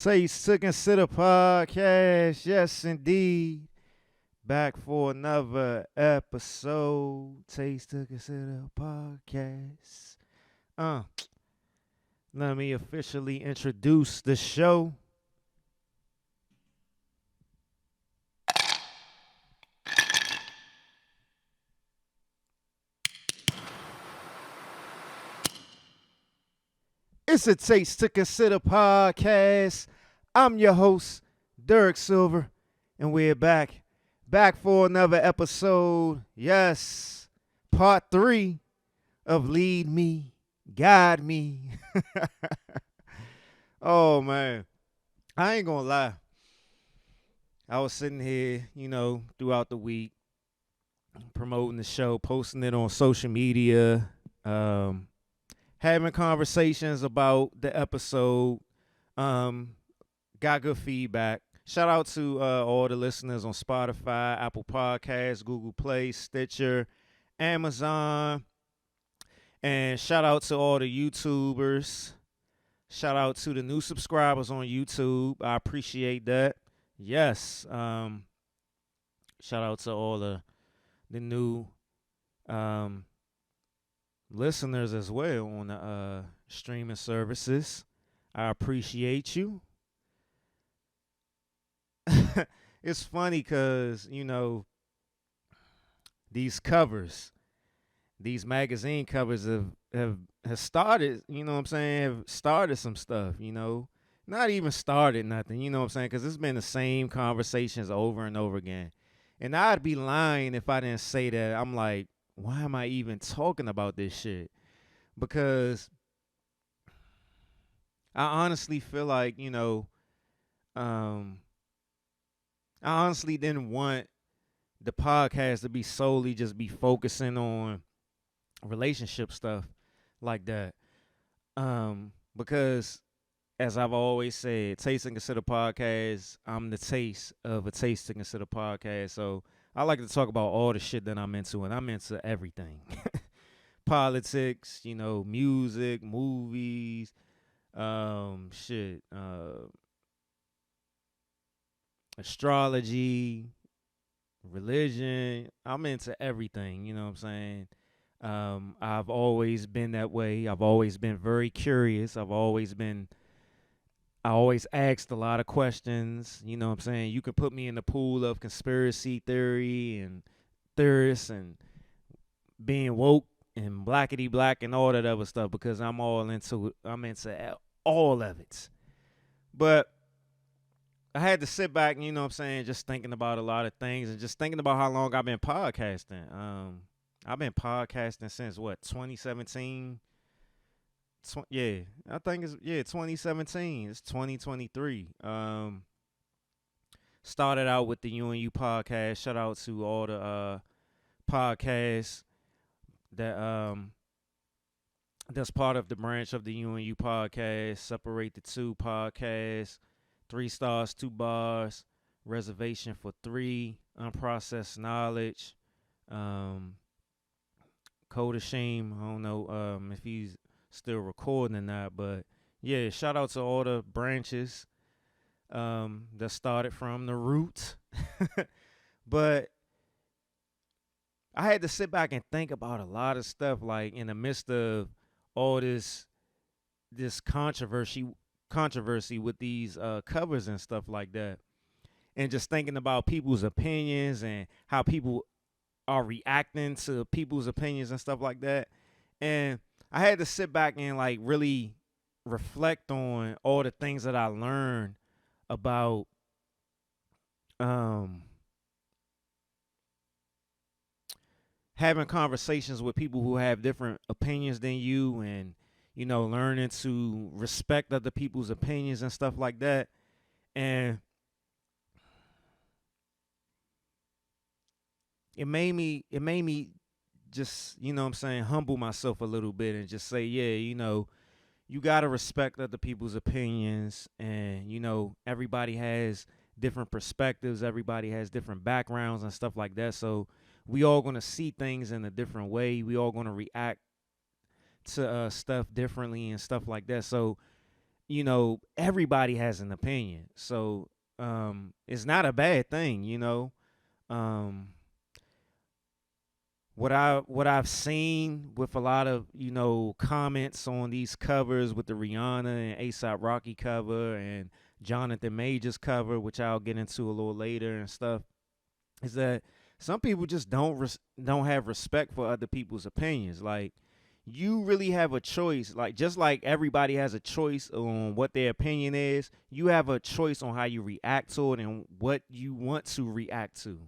Taste to Consider podcast. Yes, indeed. Back for another episode. Taste to Consider podcast. Uh, Let me officially introduce the show. It's a Taste to Consider podcast. I'm your host, Derek Silver, and we're back. Back for another episode. Yes, part 3 of Lead Me, Guide Me. Oh man, I ain't gonna lie. I was sitting here, throughout the week, promoting the show, posting it on social media, um, having conversations about the episode. Um, got good feedback. Shout out to all the listeners on Spotify, Apple Podcasts, Google Play, Stitcher, Amazon, and shout out to all the YouTubers. Shout out to the new subscribers on YouTube. I appreciate that. Yes. Shout out to all the new um, listeners as well on the streaming services. I appreciate you. It's funny because these covers, these magazine covers have started. You know what I'm saying? Have started some stuff. Not even started nothing. You know what I'm saying? Because it's been the same conversations over and over again. And I'd be lying if I didn't say that. I'm like, why am I even talking about this shit? Because I honestly feel like, um, I honestly didn't want the podcast to be solely just be focusing on relationship stuff like that. Because as I've always said, Taste and Consider podcast, I'm the taste of a Taste and Consider podcast. So I like to talk about all the shit that I'm into, and I'm into everything. Politics, music, movies, shit, astrology, religion. I'm into everything, you know what I'm saying? I've always been that way. I've always been very curious. I always asked a lot of questions. You know what I'm saying? You can put me in the pool of conspiracy theory and theorists and being woke and blackety black and all that other stuff because I'm into all of it. But I had to sit back, you know what I'm saying, just thinking about a lot of things and just thinking about how long I've been podcasting. I've been podcasting since what, 2017? Yeah, I think it's 2017. It's 2023. Started out with the U and U podcast. Shout out to all the podcasts that that's part of the branch of the U and U podcast. Separate the Two podcast, 3 stars, 2 bars, reservation for three, unprocessed knowledge, um, Code of Shame. I don't know if he's still recording or not, but yeah, shout out to all the branches that started from the root. But I had to sit back and think about a lot of stuff, like in the midst of all this controversy with these covers and stuff like that, and just thinking about people's opinions and how people are reacting to people's opinions and stuff like that. And I had to sit back and like really reflect on all the things that I learned about um having conversations with people who have different opinions than you, and learning to respect other people's opinions and stuff like that. And it made me just, what I'm saying, humble myself a little bit and just say, yeah, you got to respect other people's opinions. And everybody has different perspectives, everybody has different backgrounds and stuff like that. So we all going to see things in a different way, we all going to react to stuff differently and stuff like that. So everybody has an opinion. So it's not a bad thing, Um what I've seen with a lot of, comments on these covers with the Rihanna and ASAP Rocky cover and Jonathan Majors cover, which I'll get into a little later and stuff, is that some people just don't have respect for other people's opinions. Like, you really have a choice. Like, just like everybody has a choice on what their opinion is, you have a choice on how you react to it and what you want to react to.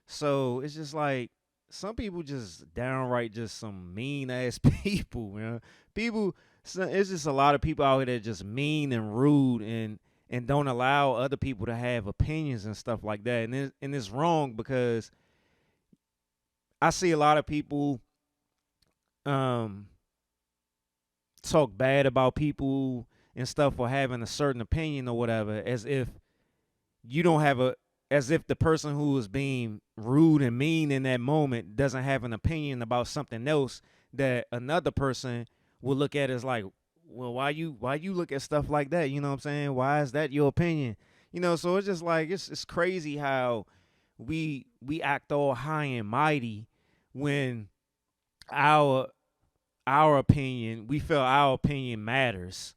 So it's just like some people just downright just some mean ass people, man. People, it's just a lot of people out here that are just mean and rude and don't allow other people to have opinions and stuff like that. And it's wrong because I see a lot of people um talk bad about people and stuff for having a certain opinion or whatever, as if you don't have a as if the person who is being rude and mean in that moment doesn't have an opinion about something else that another person will look at as like, well, why you look at stuff like that? You know what I'm saying? Why is that your opinion? So it's just like it's crazy how we act all high and mighty when our our opinion, we feel our opinion matters.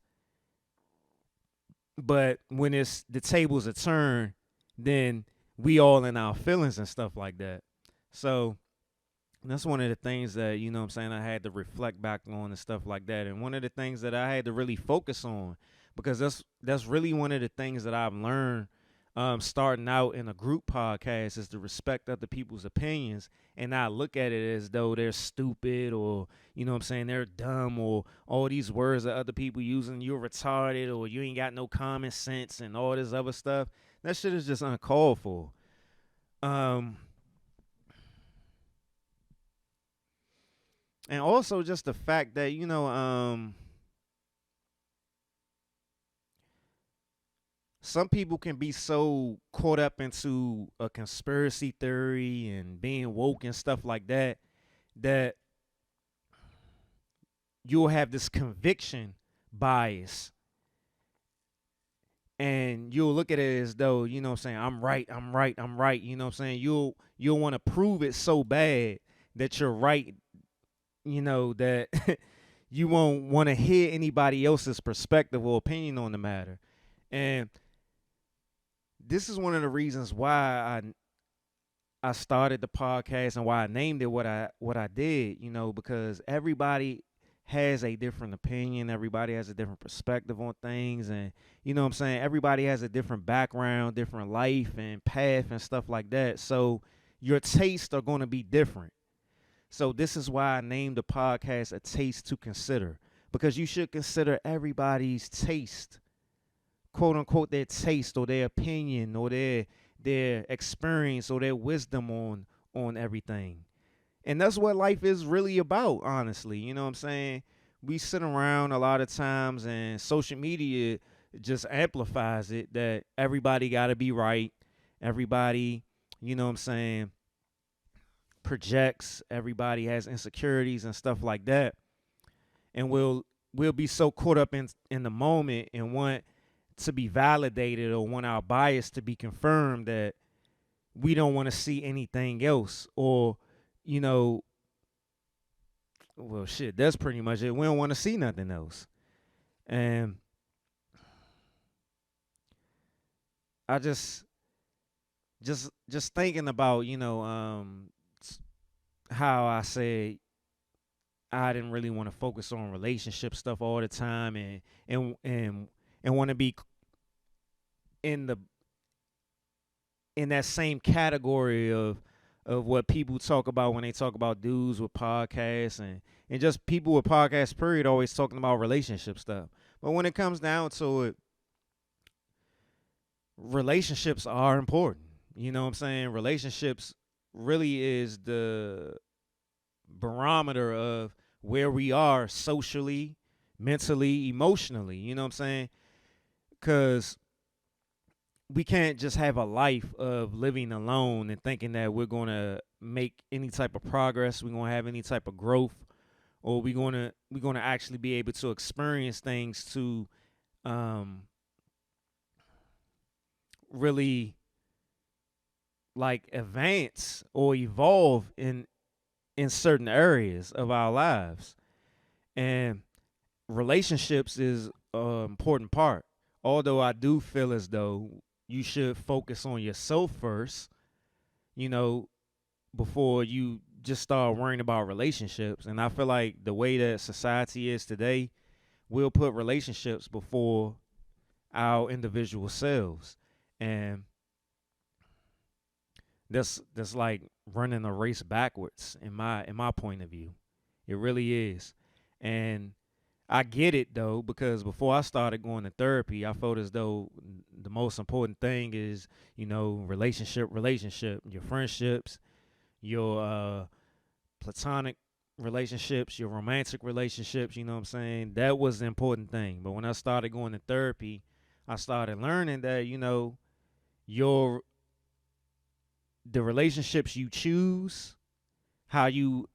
But when it's the tables are turned, then we all in our feelings and stuff like that. So that's one of the things that, what I'm saying, I had to reflect back on and stuff like that. And one of the things that I had to really focus on, because that's really one of the things that I've learned starting out in a group podcast, is to respect other people's opinions and not look at it as though they're stupid or, what I'm saying, they're dumb, or all these words that other people using, you're retarded or you ain't got no common sense and all this other stuff. That shit is just uncalled for. Um, and also just the fact that, some people can be so caught up into a conspiracy theory and being woke and stuff like that, that you'll have this conviction bias, and you'll look at it as though, what I'm saying, I'm right, I'm right, I'm right. What I'm saying? You'll want to prove it so bad that you're right, that you won't want to hear anybody else's perspective or opinion on the matter. And this is one of the reasons why I started the podcast and why I named it what I did, because everybody has a different opinion, everybody has a different perspective on things, and what I'm saying, everybody has a different background, different life and path and stuff like that. So your tastes are going to be different. So this is why I named the podcast A Taste to Consider, because you should consider everybody's taste, quote unquote, their taste or their opinion or their experience or their wisdom on everything. And that's what life is really about, honestly. You know what I'm saying? We sit around a lot of times, and social media just amplifies it, that everybody got to be right. Everybody, what I'm saying, projects. Everybody has insecurities and stuff like that. And we'll be so caught up in the moment and want to be validated or want our bias to be confirmed that we don't want to see anything else, or well, shit, that's pretty much it. We don't want to see nothing else. And I just thinking about, how I said I didn't really want to focus on relationship stuff all the time, and want to be in the in that same category of what people talk about when they talk about dudes with podcasts, and just people with podcasts period, always talking about relationship stuff. But when it comes down to it, relationships are important. You know what I'm saying? Relationships really is the barometer of where we are socially, mentally, emotionally. You know what I'm saying? Because we can't just have a life of living alone and thinking that we're going to make any type of progress, we're going to have any type of growth, or we're going to actually be able to experience things to um really like advance or evolve in certain areas of our lives. And relationships is an important part. Although I do feel as though you should focus on yourself first, you know, before you just start worrying about relationships. And I feel like the way that society is today, we'll put relationships before our individual selves. And that's like running a race backwards in my point of view. It really is. And I get it though, because before I started going to therapy, I felt as though the most important thing is, relationship, your friendships, your platonic relationships, your romantic relationships, you know what I'm saying? That was the important thing. But when I started going to therapy, I started learning that, your the relationships you choose, how you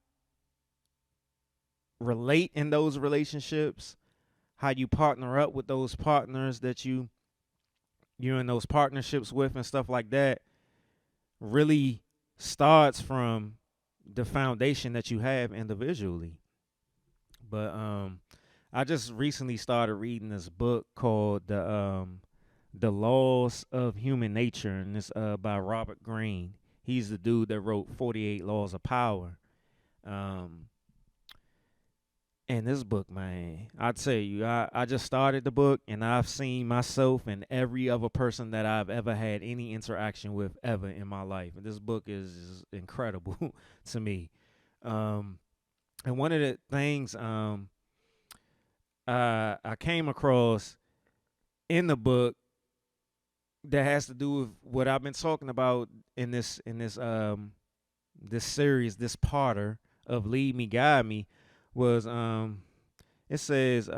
relate in those relationships, how you partner up with those partners that you're in those partnerships with and stuff like that, really starts from the foundation that you have individually. But I just recently started reading this book called The Laws of Human Nature, and it's by Robert Greene. He's the dude that wrote 48 Laws of Power. Um, and this book, man, I tell you, I just started the book and I've seen myself and every other person that I've ever had any interaction with ever in my life. And this book is incredible to me. Um, and one of the things I came across in the book that has to do with what I've been talking about in this series, this parter of Lead Me Guide Me, was it says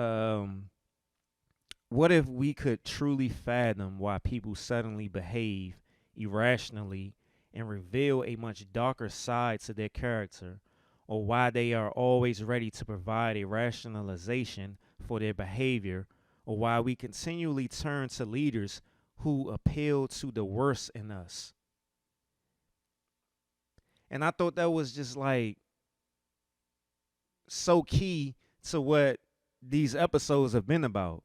what if we could truly fathom why people suddenly behave irrationally and reveal a much darker side to their character, or why they are always ready to provide a rationalization for their behavior, or why we continually turn to leaders who appeal to the worst in us. And I thought that was just like so key to what these episodes have been about.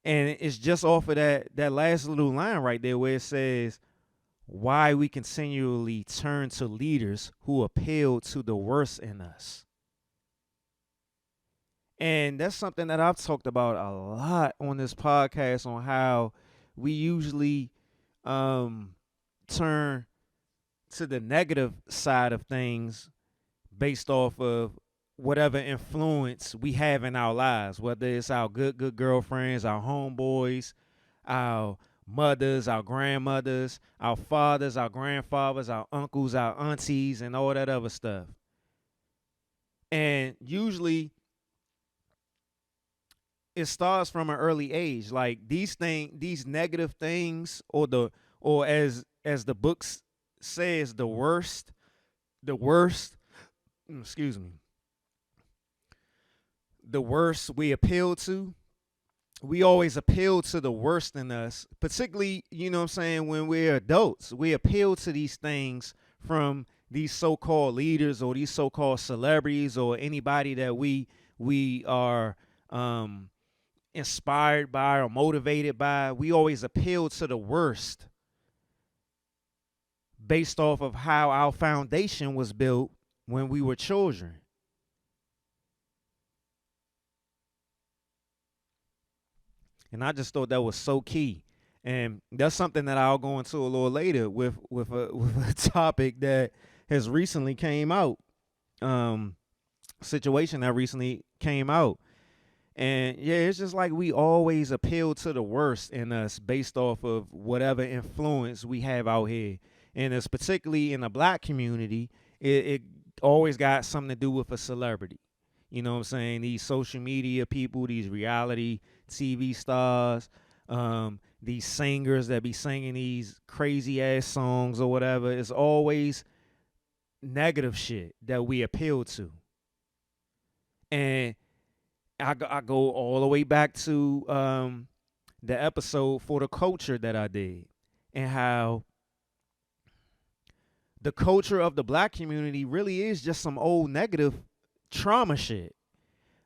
And it's just off of that last little line right there where it says why we continually turn to leaders who appeal to the worst in us. And that's something that I've talked about a lot on this podcast, on how we usually turn to the negative side of things based off of whatever influence we have in our lives, whether it's our good girlfriends, our homeboys, our mothers, our grandmothers, our fathers, our grandfathers, our uncles, our aunties, and all that other stuff. And usually it starts from an early age. Like these negative things, or as the books says, the worst, excuse me, the worst we appeal to, we always appeal to the worst in us, particularly, what I'm saying, when we're adults. We appeal to these things from these so-called leaders or these so-called celebrities or anybody that we are inspired by or motivated by. We always appeal to the worst based off of how our foundation was built when we were children. And I just thought that was so key. And that's something that I'll go into a little later with a topic that has recently came out. Situation that recently came out. And yeah, it's just like we always appeal to the worst in us based off of whatever influence we have out here. And it's particularly in the black community, it always got something to do with a celebrity. You know what I'm saying? These social media people, these reality TV stars, these singers that be singing these crazy ass songs or whatever. It's always negative shit that we appeal to. And I go all the way back to the episode for the culture that I did, and how the culture of the black community really is just some old negative trauma shit.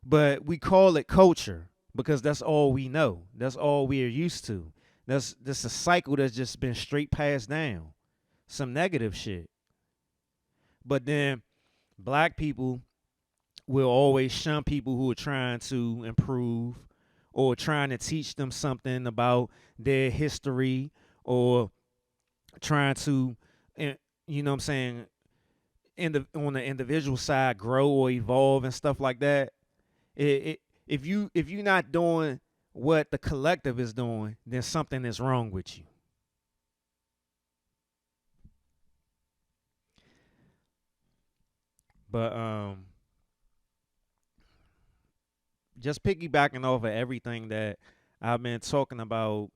But we call it culture because that's all we know. That's all we are used to. That's a cycle that's just been straight passed down. Some negative shit. But then black people will always shun people who are trying to improve or trying to teach them something about their history, or trying to, you know what I'm saying, on the individual side, grow or evolve and stuff like that. If you're not doing what the collective is doing, then something is wrong with you. But just piggybacking off of everything that I've been talking about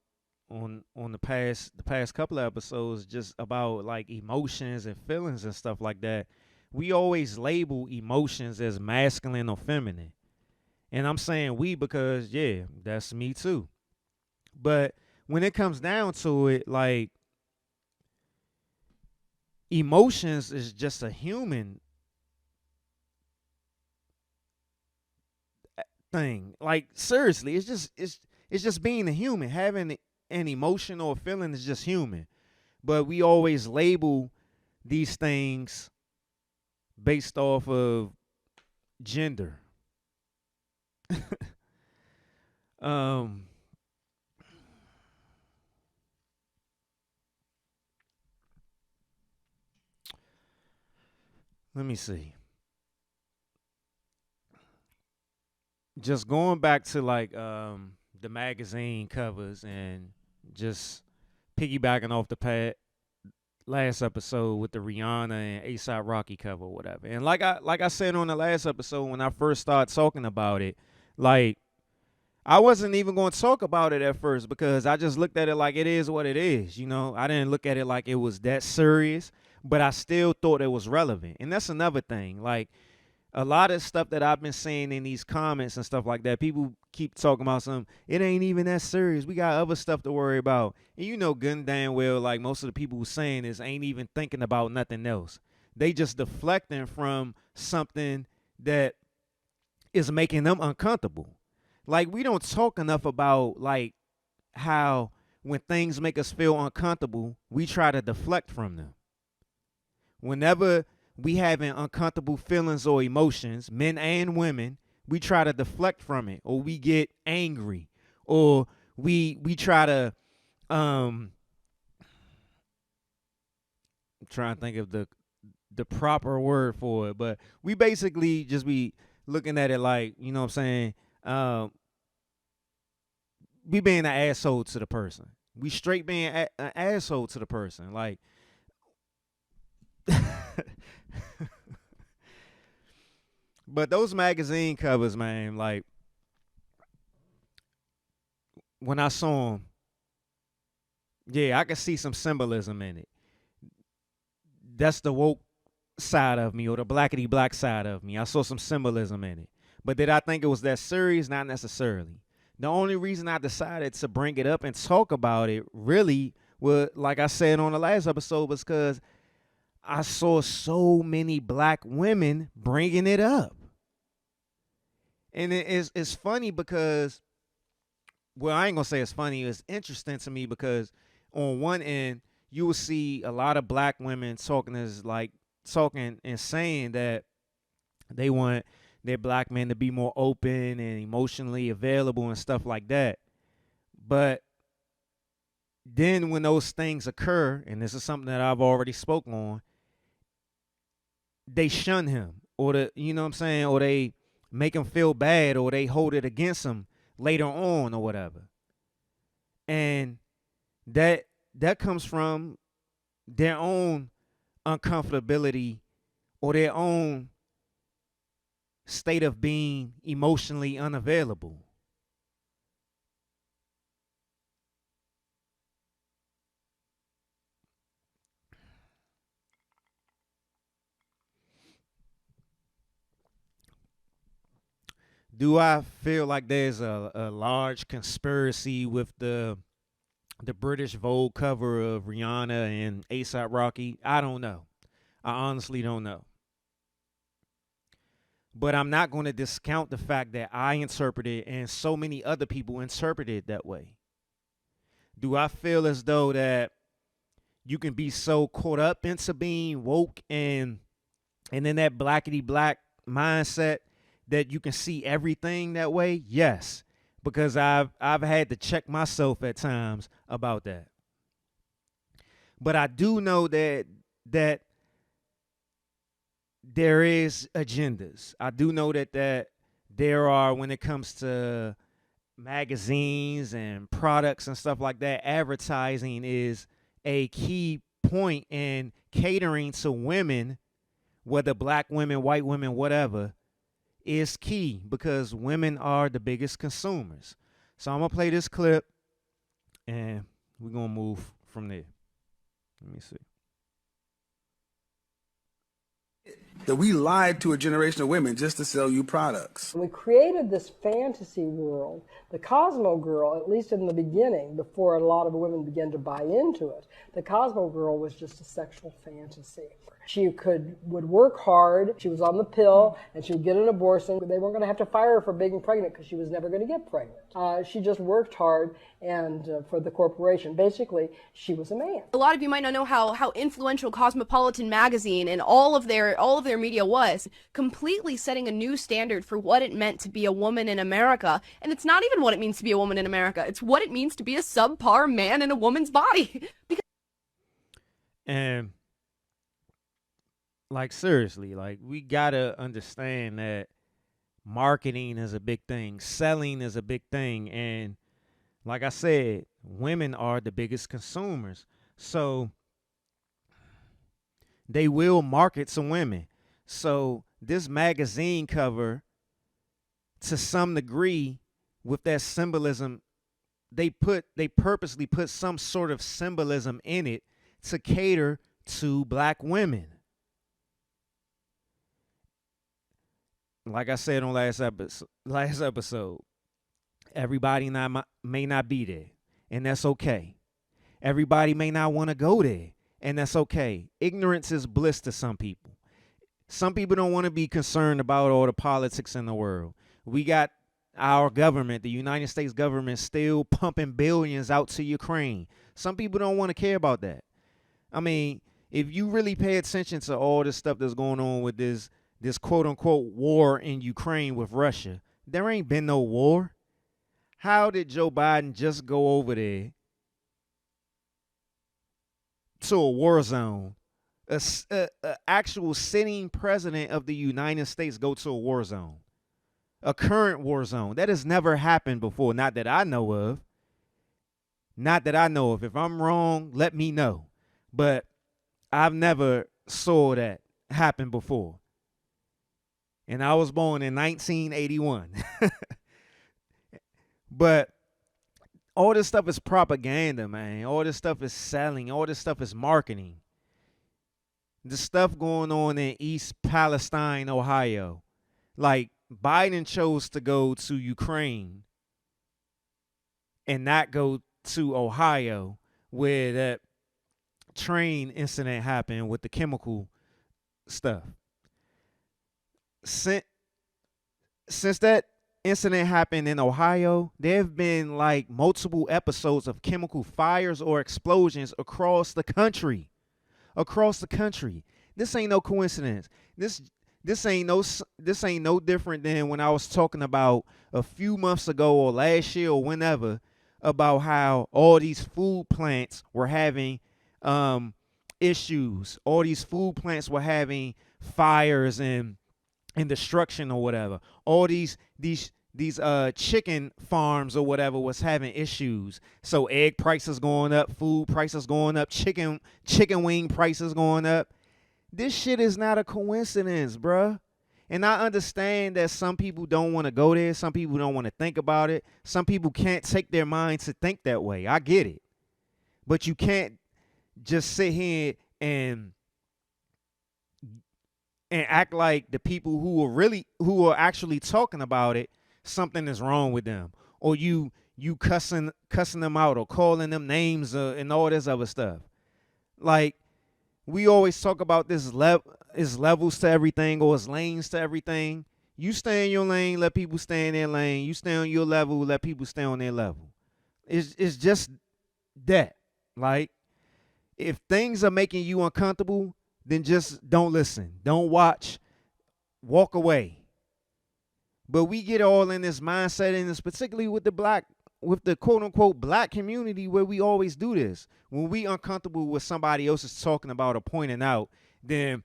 on the past couple of episodes, just about like emotions and feelings and stuff like that. We always label emotions as masculine or feminine. And I'm saying we because yeah, that's me too. But when it comes down to it, like, emotions is just a human thing. Like, seriously, it's just being a human. Having an emotion or a feeling is just human. But we always label these things based off of gender. um Let me see. Just going back to like the magazine covers, and just piggybacking off the last episode with the Rihanna and ASAP Rocky cover or whatever. And like I said on the last episode when I first started talking about it, like, I wasn't even going to talk about it at first because I just looked at it like it is what it is. I didn't look at it like it was that serious, but I still thought it was relevant. And that's another thing. Like, a lot of stuff that I've been seeing in these comments and stuff like that, people keep talking about some, it ain't even that serious. We got other stuff to worry about. And good and damn well, like, most of the people who saying this ain't even thinking about nothing else. They just deflecting from something that is making them uncomfortable. Like, we don't talk enough about, like, how when things make us feel uncomfortable, we try to deflect from them. Whenever we having uncomfortable feelings or emotions, men and women, we try to deflect from it, or we get angry, or we try to I'm trying to think of the proper word for it, but we basically just be looking at it like, you know what I'm saying, we being an asshole to the person. We straight being an asshole to the person. Like, but those magazine covers, man, like, when I saw them, yeah, I could see some symbolism in it. That's the woke side of me, or the blackety black side of me. I saw some symbolism in it. But did I think it was that serious? Not necessarily. The only reason I decided to bring it up and talk about it really was, like I said on the last episode, was because I saw so many black women bringing it up. And it's funny because, well, I ain't gonna say it's funny. It's interesting to me because on one end, you will see a lot of black women talking and saying that they want their black men to be more open and emotionally available and stuff like that. But then when those things occur, and this is something that I've already spoken on, they shun him, or you know what I'm saying, or they make him feel bad, or they hold it against him later on or whatever. And that that comes from their own uncomfortability, or their own state of being emotionally unavailable. Do I feel like there's a large conspiracy with the British Vogue cover of Rihanna and ASAP Rocky? I don't know. I honestly don't know. But I'm not going to discount the fact that I interpreted and so many other people interpreted it that way. Do I feel as though that you can be so caught up into being woke and in that blackety black mindset that you can see everything that way? Yes, because I've had to check myself at times about that. But I do know that there is agendas. I do know that there are, when it comes to magazines and products and stuff like that, advertising is a key point in catering to women, whether black women, white women, whatever, is key because women are the biggest consumers. So I'm gonna play this clip and we're gonna move from there. Let me see. That we lied to a generation of women just to sell you products. We created this fantasy world, the Cosmo Girl, at least in the beginning, before a lot of women began to buy into it. The Cosmo Girl was just a sexual fantasy. She would work hard, she was on the pill, and she would get an abortion. They weren't going to have to fire her for being pregnant because she was never going to get pregnant. She just worked hard and for the corporation. Basically, she was a man. A lot of you might not know how influential Cosmopolitan magazine and all of their media was, completely setting a new standard for what it meant to be a woman in America. And it's not even what it means to be a woman in America. It's what it means to be a subpar man in a woman's body. And like seriously, like we gotta understand that marketing is a big thing, selling is a big thing, and like I said, women are the biggest consumers. So they will market to women. So this magazine cover, to some degree, with that symbolism, they purposely put some sort of symbolism in it to cater to black women. Like I said on last episode, everybody may not be there, and that's okay. Everybody may not want to go there, and that's okay. Ignorance is bliss to some people. Some people don't want to be concerned about all the politics in the world. We got our government, the United States government, still pumping billions out to Ukraine. Some people don't want to care about that. I mean, if you really pay attention to all this stuff that's going on with this quote unquote war in Ukraine with Russia, there ain't been no war. How did Joe Biden just go over there to a war zone? A actual sitting president of the United States go to a war zone, a current war zone. That has never happened before. Not that I know of. Not that I know of. If I'm wrong, let me know. But I've never saw that happen before. And I was born in 1981. But all this stuff is propaganda, man. All this stuff is selling. All this stuff is marketing. The stuff going on in East Palestine, Ohio. Like, Biden chose to go to Ukraine and not go to Ohio, where that train incident happened with the chemical stuff. Since that incident happened in Ohio, there have been like multiple episodes of chemical fires or explosions across the country. Across the country. This ain't no coincidence. This ain't no different than when I was talking about a few months ago or last year or whenever about how all these food plants were having issues. All these food plants were having fires and destruction or whatever. All these chicken farms or whatever was having issues. So egg prices going up, food prices going up, chicken wing prices going up. This shit is not a coincidence, bruh. And I understand that some people don't want to go there. Some people don't want to think about it. Some people can't take their mind to think that way. I get it. But you can't just sit here and act like the people who are actually talking about it something is wrong with them, or you cussing them out or calling them names and all this other stuff. Like, we always talk about this is levels to everything, or it's lanes to everything. You stay in your lane, let people stay in their lane. You stay on your level, let people stay on their level. It's just that. Like, if things are making you uncomfortable, then just don't listen. Don't watch. Walk away. But we get all in this mindset, and it's particularly with the quote unquote black community, where we always do this. When we uncomfortable with somebody else is talking about or pointing out, then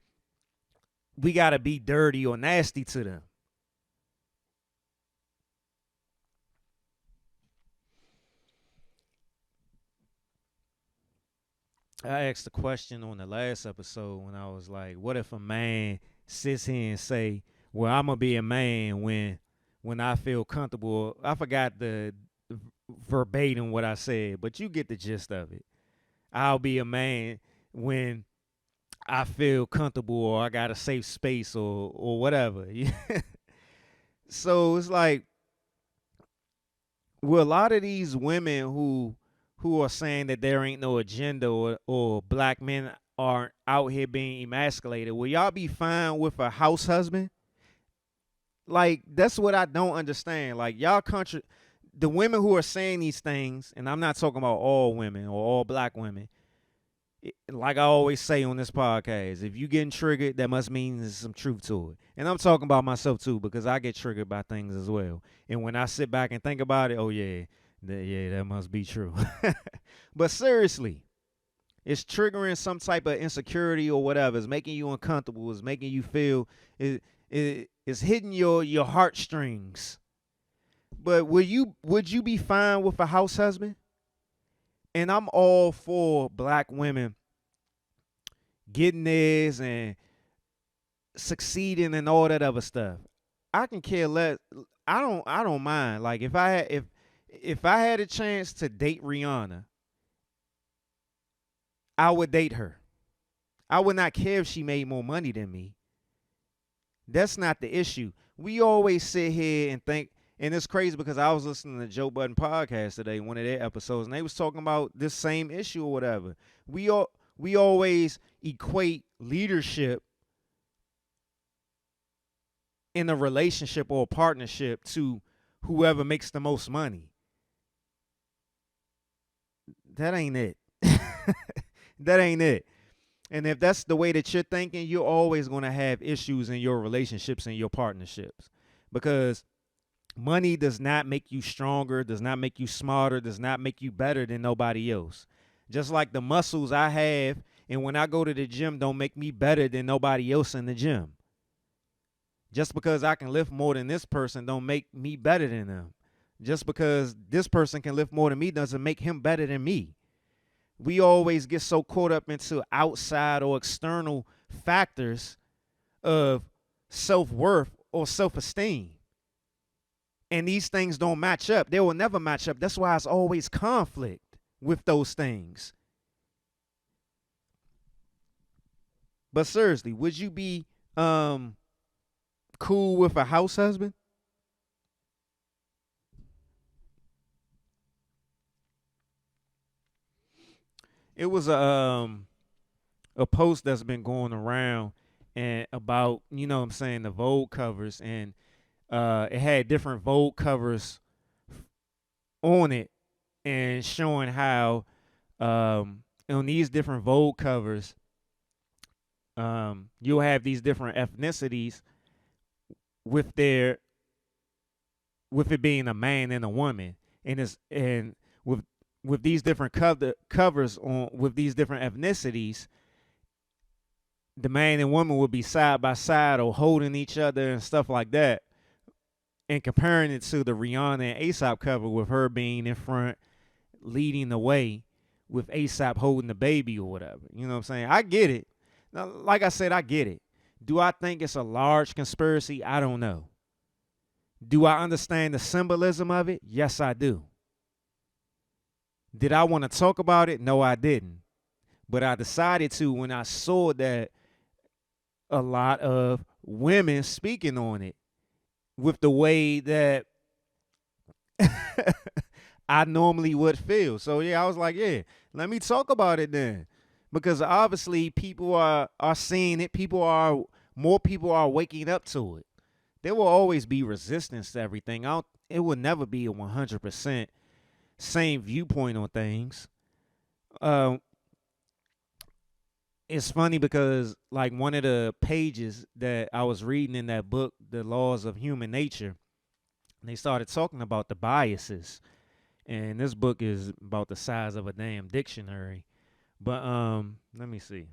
we gotta be dirty or nasty to them. I asked a question on the last episode when I was like, what if a man sits here and say, well, I'm gonna be a man when I feel comfortable. I forgot the verbatim what I said, but you get the gist of it. I'll be a man when I feel comfortable, or I got a safe space, or whatever. So it's like, with a lot of these women who are saying that there ain't no agenda, or black men aren't out here being emasculated, will y'all be fine with a house husband? Like, that's what I don't understand. Like, the women who are saying these things, and I'm not talking about all women or all black women, like I always say on this podcast, if you getting triggered, that must mean there's some truth to it. And I'm talking about myself too, because I get triggered by things as well. And when I sit back and think about it, oh yeah, that must be true. But seriously, it's triggering some type of insecurity or whatever. It's making you uncomfortable. It's making you feel it's hitting your heartstrings. But would you be fine with a house husband? And I'm all for black women getting theirs and succeeding and all that other stuff. I can care less. I don't mind. Like, if I had a chance to date Rihanna, I would date her. I would not care if she made more money than me. That's not the issue. We always sit here and think, and it's crazy because I was listening to Joe Budden podcast today, one of their episodes, and they was talking about this same issue or whatever. We always equate leadership in a relationship or a partnership to whoever makes the most money. That ain't it. That ain't it. And if that's the way that you're thinking, you're always going to have issues in your relationships and your partnerships, because money does not make you stronger, does not make you smarter, does not make you better than nobody else. Just like the muscles I have and when I go to the gym don't make me better than nobody else in the gym. Just because I can lift more than this person don't make me better than them. Just because this person can lift more than me doesn't make him better than me. We always get so caught up into outside or external factors of self-worth or self-esteem. And these things don't match up. They will never match up. That's why it's always conflict with those things. But seriously, would you be cool with a house husband? It was a post that's been going around and about, you know what I'm saying, the Vogue covers, and it had different Vogue covers on it and showing how on these different Vogue covers you'll have these different ethnicities with it being a man and a woman, and with these different covers on with these different ethnicities, the man and woman would be side by side or holding each other and stuff like that, and comparing it to the Rihanna and A$AP cover with her being in front leading the way with A$AP holding the baby or whatever. You know what I'm saying? I get it. Now, like I said, I get it. Do I think it's a large conspiracy? I don't know. Do I understand the symbolism of it? Yes, I do. Did I want to talk about it? No, I didn't. But I decided to when I saw that a lot of women speaking on it with the way that I normally would feel. So yeah, I was like, yeah, let me talk about it then. Because obviously people are seeing it. More people are waking up to it. There will always be resistance to everything. It will never be a 100% same viewpoint on things. Um, it's funny because like one of the pages that I was reading in that book, The Laws of Human Nature, they started talking about the biases. And this book is about the size of a damn dictionary. But let me see.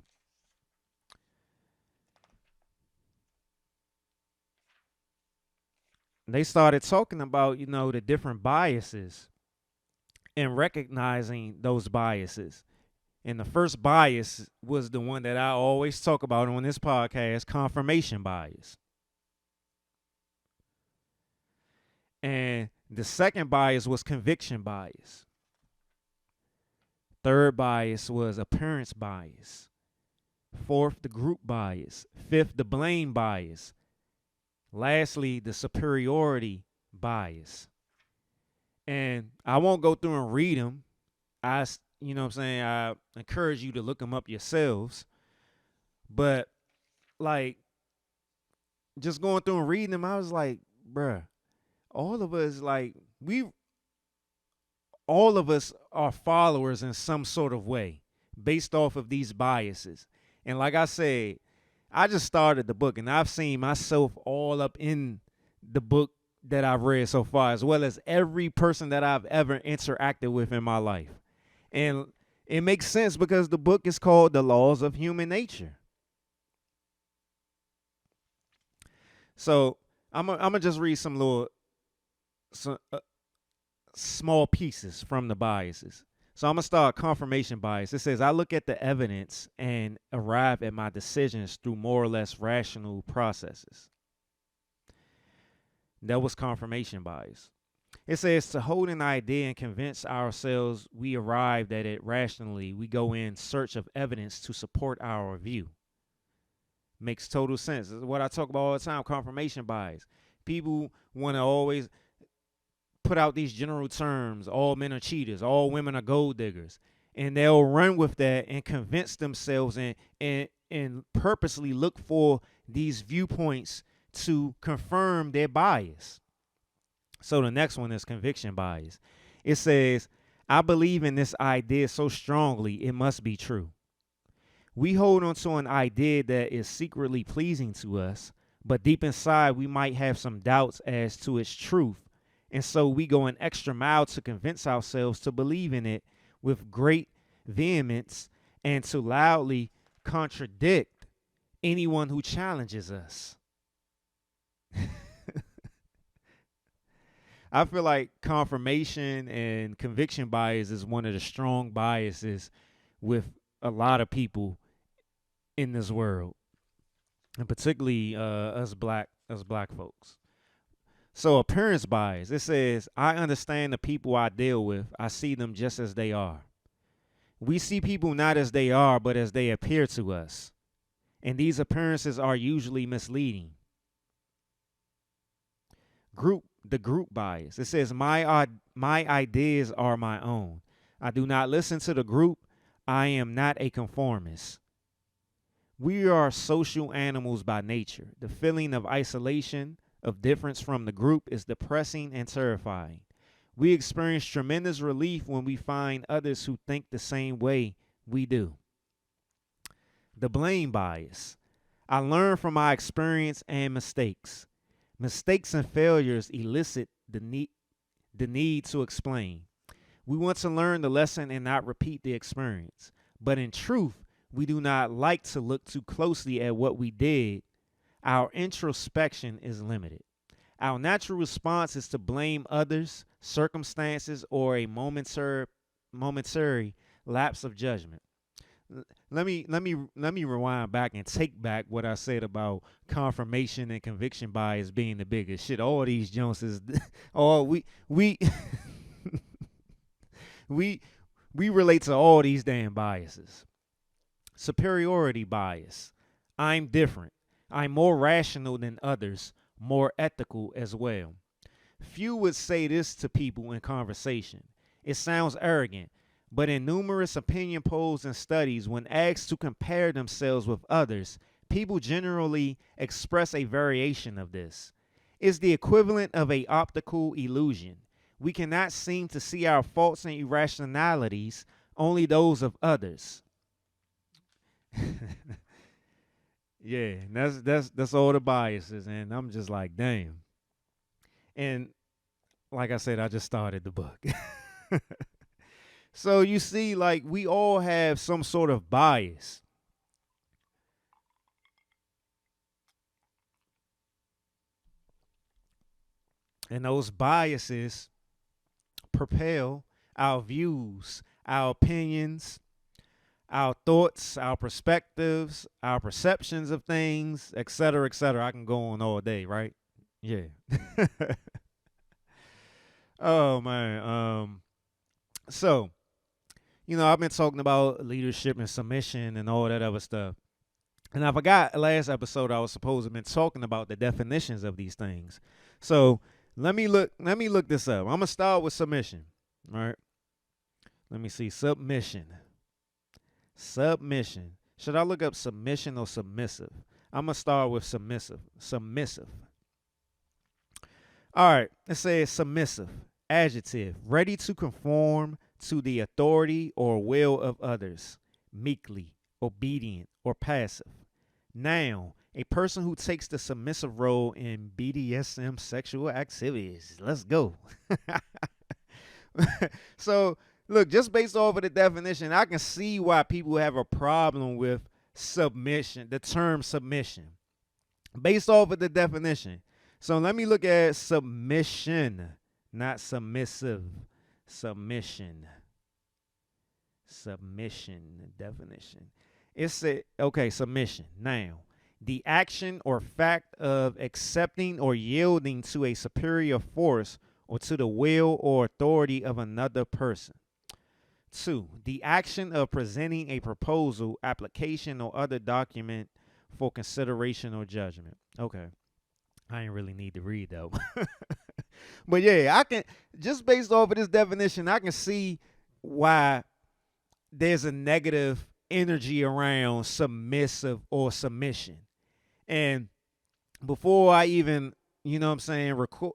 They started talking about, the different biases and recognizing those biases. And the first bias was the one that I always talk about on this podcast, confirmation bias. And the second bias was conviction bias. Third bias was appearance bias. Fourth, the group bias. Fifth, the blame bias. Lastly, the superiority bias. And I won't go through and read them. You know what I'm saying? I encourage you to look them up yourselves. But like just going through and reading them, I was like, bruh, all of us all of us are followers in some sort of way based off of these biases. And like I said, I just started the book and I've seen myself all up in the book that I've read so far, as well as every person that I've ever interacted with in my life. And it makes sense because the book is called The Laws of Human Nature. So I'm gonna just read some small pieces from the biases. So I'm going to start confirmation bias. It says, I look at the evidence and arrive at my decisions through more or less rational processes. That was confirmation bias. It says, to hold an idea and convince ourselves we arrived at it rationally, we go in search of evidence to support our view. Makes total sense. This is what I talk about all the time, confirmation bias. People want to always put out these general terms, all men are cheaters, all women are gold diggers, and they'll run with that and convince themselves and purposely look for these viewpoints to confirm their bias. So the next one is conviction bias. It says, I believe in this idea so strongly it must be true. We hold on to an idea that is secretly pleasing to us, but deep inside we might have some doubts as to its truth. And so we go an extra mile to convince ourselves to believe in it with great vehemence and to loudly contradict anyone who challenges us. I feel like confirmation and conviction bias is one of the strong biases with a lot of people in this world, and particularly us black folks. So appearance bias, it says, I understand the people I deal with. I see them just as they are. We see people not as they are, but as they appear to us. And these appearances are usually misleading. The group bias. It says, my ideas are my own. I do not listen to the group. I am not a conformist. We are social animals by nature. The feeling of isolation, of difference from the group is depressing and terrifying. We experience tremendous relief when we find others who think the same way we do. The blame bias. I learn from my experience and mistakes. Mistakes and failures elicit the need to explain. We want to learn the lesson and not repeat the experience. But in truth, we do not like to look too closely at what we did. Our introspection is limited. Our natural response is to blame others, circumstances, or a momentary lapse of judgment. Let me rewind back and take back what I said about confirmation and conviction bias being the biggest shit. All these Joneses, we we relate to all these damn biases. Superiority bias. I'm different. I'm more rational than others, more ethical as well. Few would say this to people in conversation. It sounds arrogant, but in numerous opinion polls and studies, when asked to compare themselves with others, people generally express a variation of this. It's the equivalent of a optical illusion. We cannot seem to see our faults and irrationalities, only those of others. Yeah, that's all the biases, and I'm just like, damn. And like I said, I just started the book. So you see, like, we all have some sort of bias. And those biases propel our views, our opinions, our thoughts, our perspectives, our perceptions of things, et cetera, et cetera. I can go on all day, right? Yeah. Oh man. So, I've been talking about leadership and submission and all that other stuff. And I forgot last episode I was supposed to have been talking about the definitions of these things. So let me look this up. I'm gonna start with submission. All right. Let me see. Submission. Should I look up submission or submissive? I'm gonna start with submissive. All right. It says submissive. Adjective. Ready to conform to the authority or will of others. Meekly, obedient, or passive. Noun. A person who takes the submissive role in BDSM sexual activities. Let's go. So, look, just based off of the definition, I can see why people have a problem with submission, the term submission, based off of the definition. So let me look at submission, not submissive. Submission. Definition. It said, okay, submission. Now, the action or fact of accepting or yielding to a superior force or to the will or authority of another person. 2. The action of presenting a proposal, application, or other document for consideration or judgment. Okay. I ain't really need to read though. But yeah, I can, just based off of this definition, I can see why there's a negative energy around submissive or submission. And before I even,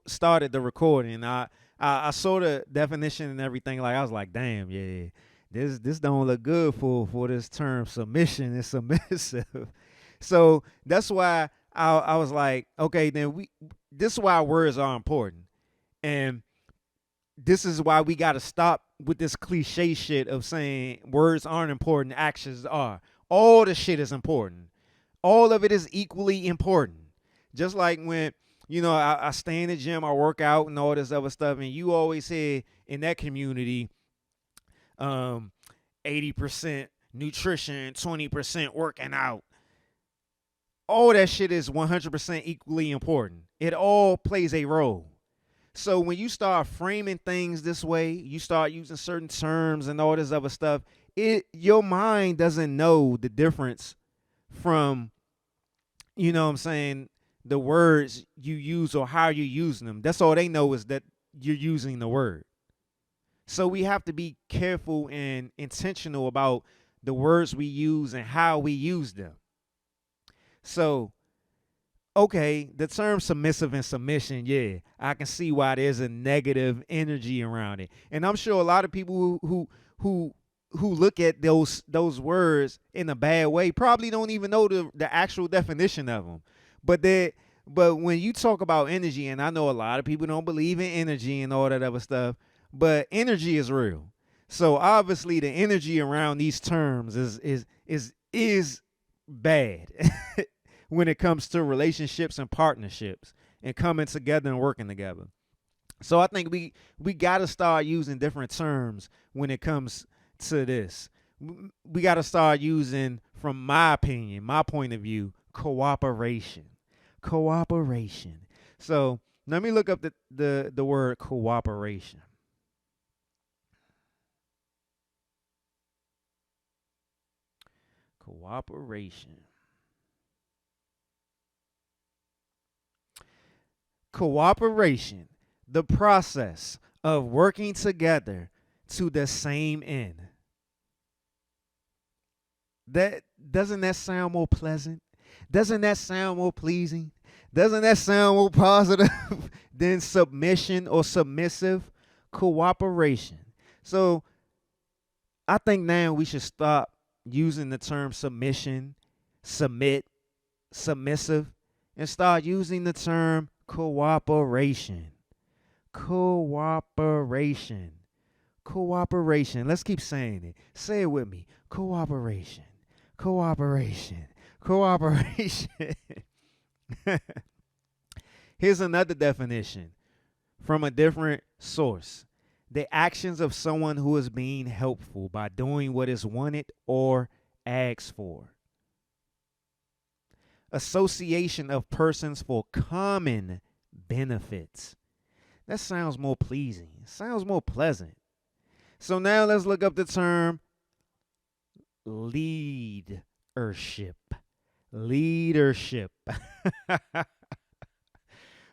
started the recording, I saw the definition and everything. Like, I was like, damn, yeah, this don't look good for this term submission and submissive. So that's why I was like, okay, then this is why words are important. And this is why we got to stop with this cliche shit of saying words aren't important, actions are. All the shit is important. All of it is equally important. Just like when, I stay in the gym, I work out and all this other stuff, and you always say in that community, 80% nutrition, 20% working out. All that shit is 100% equally important. It all plays a role. So when you start framing things this way, you start using certain terms and all this other stuff, your mind doesn't know the difference from, the words you use or how you're using them. That's all they know is that you're using the word. So we have to be careful and intentional about the words we use and how we use them. So, okay, the term submissive and submission, yeah, I can see why there's a negative energy around it. And I'm sure a lot of people who look at those words in a bad way probably don't even know the actual definition of them. But when you talk about energy, and I know a lot of people don't believe in energy and all that other stuff, but energy is real. So obviously the energy around these terms is bad when it comes to relationships and partnerships and coming together and working together. So I think we got to start using different terms when it comes to this. We got to start using, from my opinion, my point of view, cooperation. So let me look up the word cooperation. Cooperation. the process of working together to the same end. That doesn't that sound more pleasant? Doesn't that sound more pleasing? Doesn't that sound more positive than submission or submissive? Cooperation. So I think now we should stop using the term submission, submit, submissive, and start using the term cooperation. Cooperation. Cooperation. Let's keep saying it. Say it with me. Cooperation. Cooperation. Cooperation. Here's another definition from a different source. The actions of someone who is being helpful by doing what is wanted or asked for. Association of persons for common benefits. That sounds more pleasing. Sounds more pleasant. So now let's look up the term leadership. Leadership.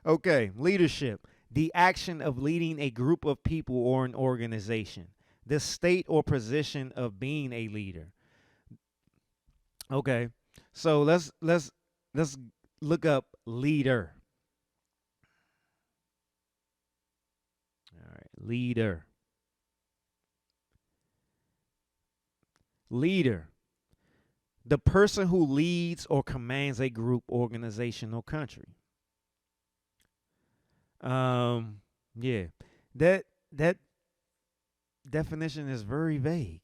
Okay, leadership. The action of leading a group of people or an organization. The state or position of being a leader. Okay, so let's look up leader. All right, leader. Leader. The person who leads or commands a group, organization, or country. Yeah, that definition is very vague.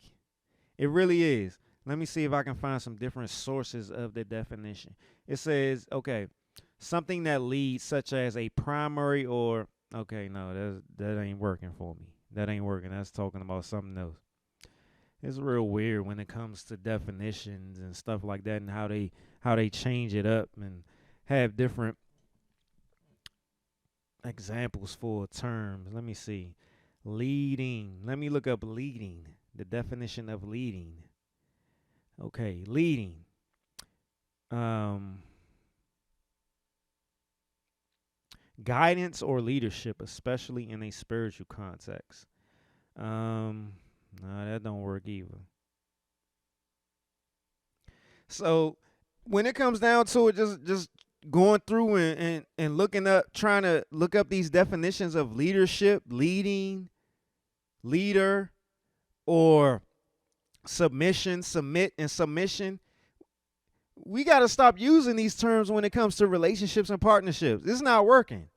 It really is. Let me see if I can find some different sources of the definition. It says, okay, something that leads, such as a primary or, okay, no, that ain't working for me. That ain't working. That's talking about something else. It's real weird when it comes to definitions and stuff like that, and how they change it up and have different examples for terms. Let me see. Leading. Let me look up leading. The definition of leading. Okay, leading. Guidance or leadership, especially in a spiritual context. No, that don't work either. So when it comes down to it, just going through and looking up, trying to look up these definitions of leadership, leading, leader, or submission, submit, and submission. We got to stop using these terms when it comes to relationships and partnerships. It's not working.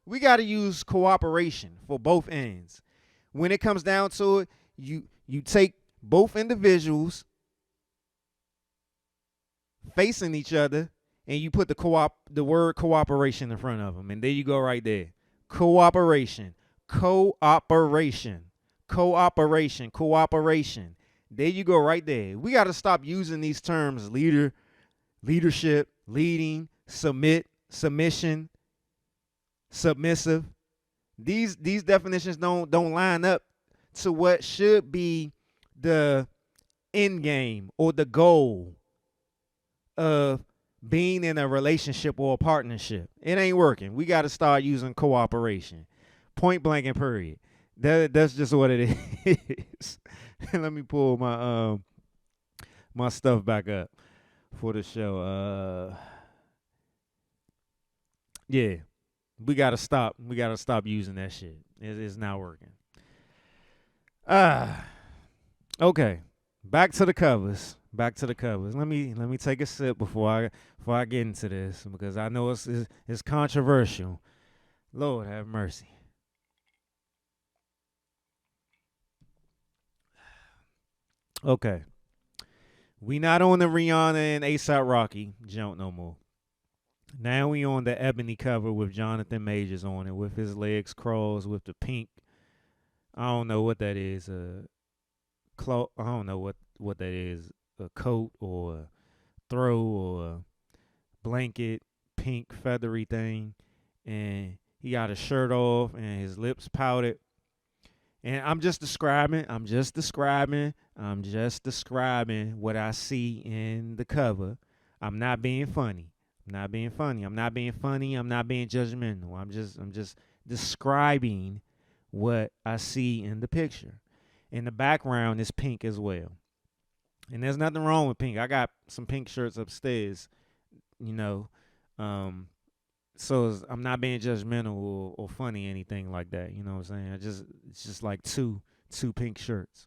We got to use cooperation for both ends. When it comes down to it, you take both individuals facing each other and you put the word cooperation in front of them, and there you go right there. Cooperation. Cooperation. Cooperation. Cooperation. There you go right there. We got to stop using these terms: leader, leadership, leading, submit, submission, submissive. These definitions don't line up to what should be the end game or the goal of being in a relationship or a partnership. It ain't working. We got to start using cooperation. Point blank and period. That's just what it is. Let me pull my my stuff back up for the show. Yeah. We gotta stop. We gotta stop using that shit. It's not working. Okay. Back to the covers. Back to the covers. Let me take a sip before I get into this, because I know it's controversial. Lord have mercy. Okay. We not on the Rihanna and A$AP Rocky junk no more. Now we on the ebony cover with Jonathan Majors on it, with his legs crossed, with the pink. I don't know what that is. I don't know what that is. A coat or a throw or a blanket, pink feathery thing, and he got his shirt off and his lips pouted. And I'm just describing what I see in the cover. I'm not being funny. I'm not being judgmental. I'm just describing what I see in the picture. And the background is pink as well. And there's nothing wrong with pink. I got some pink shirts upstairs, you know. So I'm not being judgmental or funny or anything like that. You know what I'm saying? It's just like two pink shirts.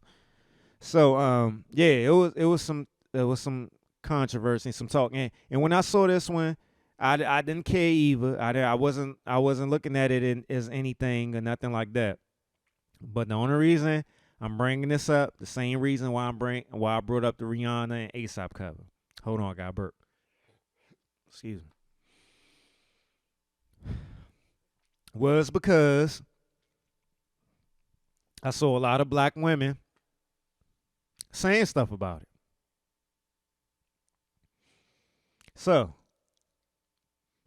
So yeah, it was some controversy, some talk, and when I saw this one, I didn't care either. I wasn't looking at it as anything or nothing like that. But the only reason I'm bringing this up, the same reason why I brought up the Rihanna and ASAP cover. Hold on, I got burp. Excuse me. Was because I saw a lot of black women saying stuff about it. So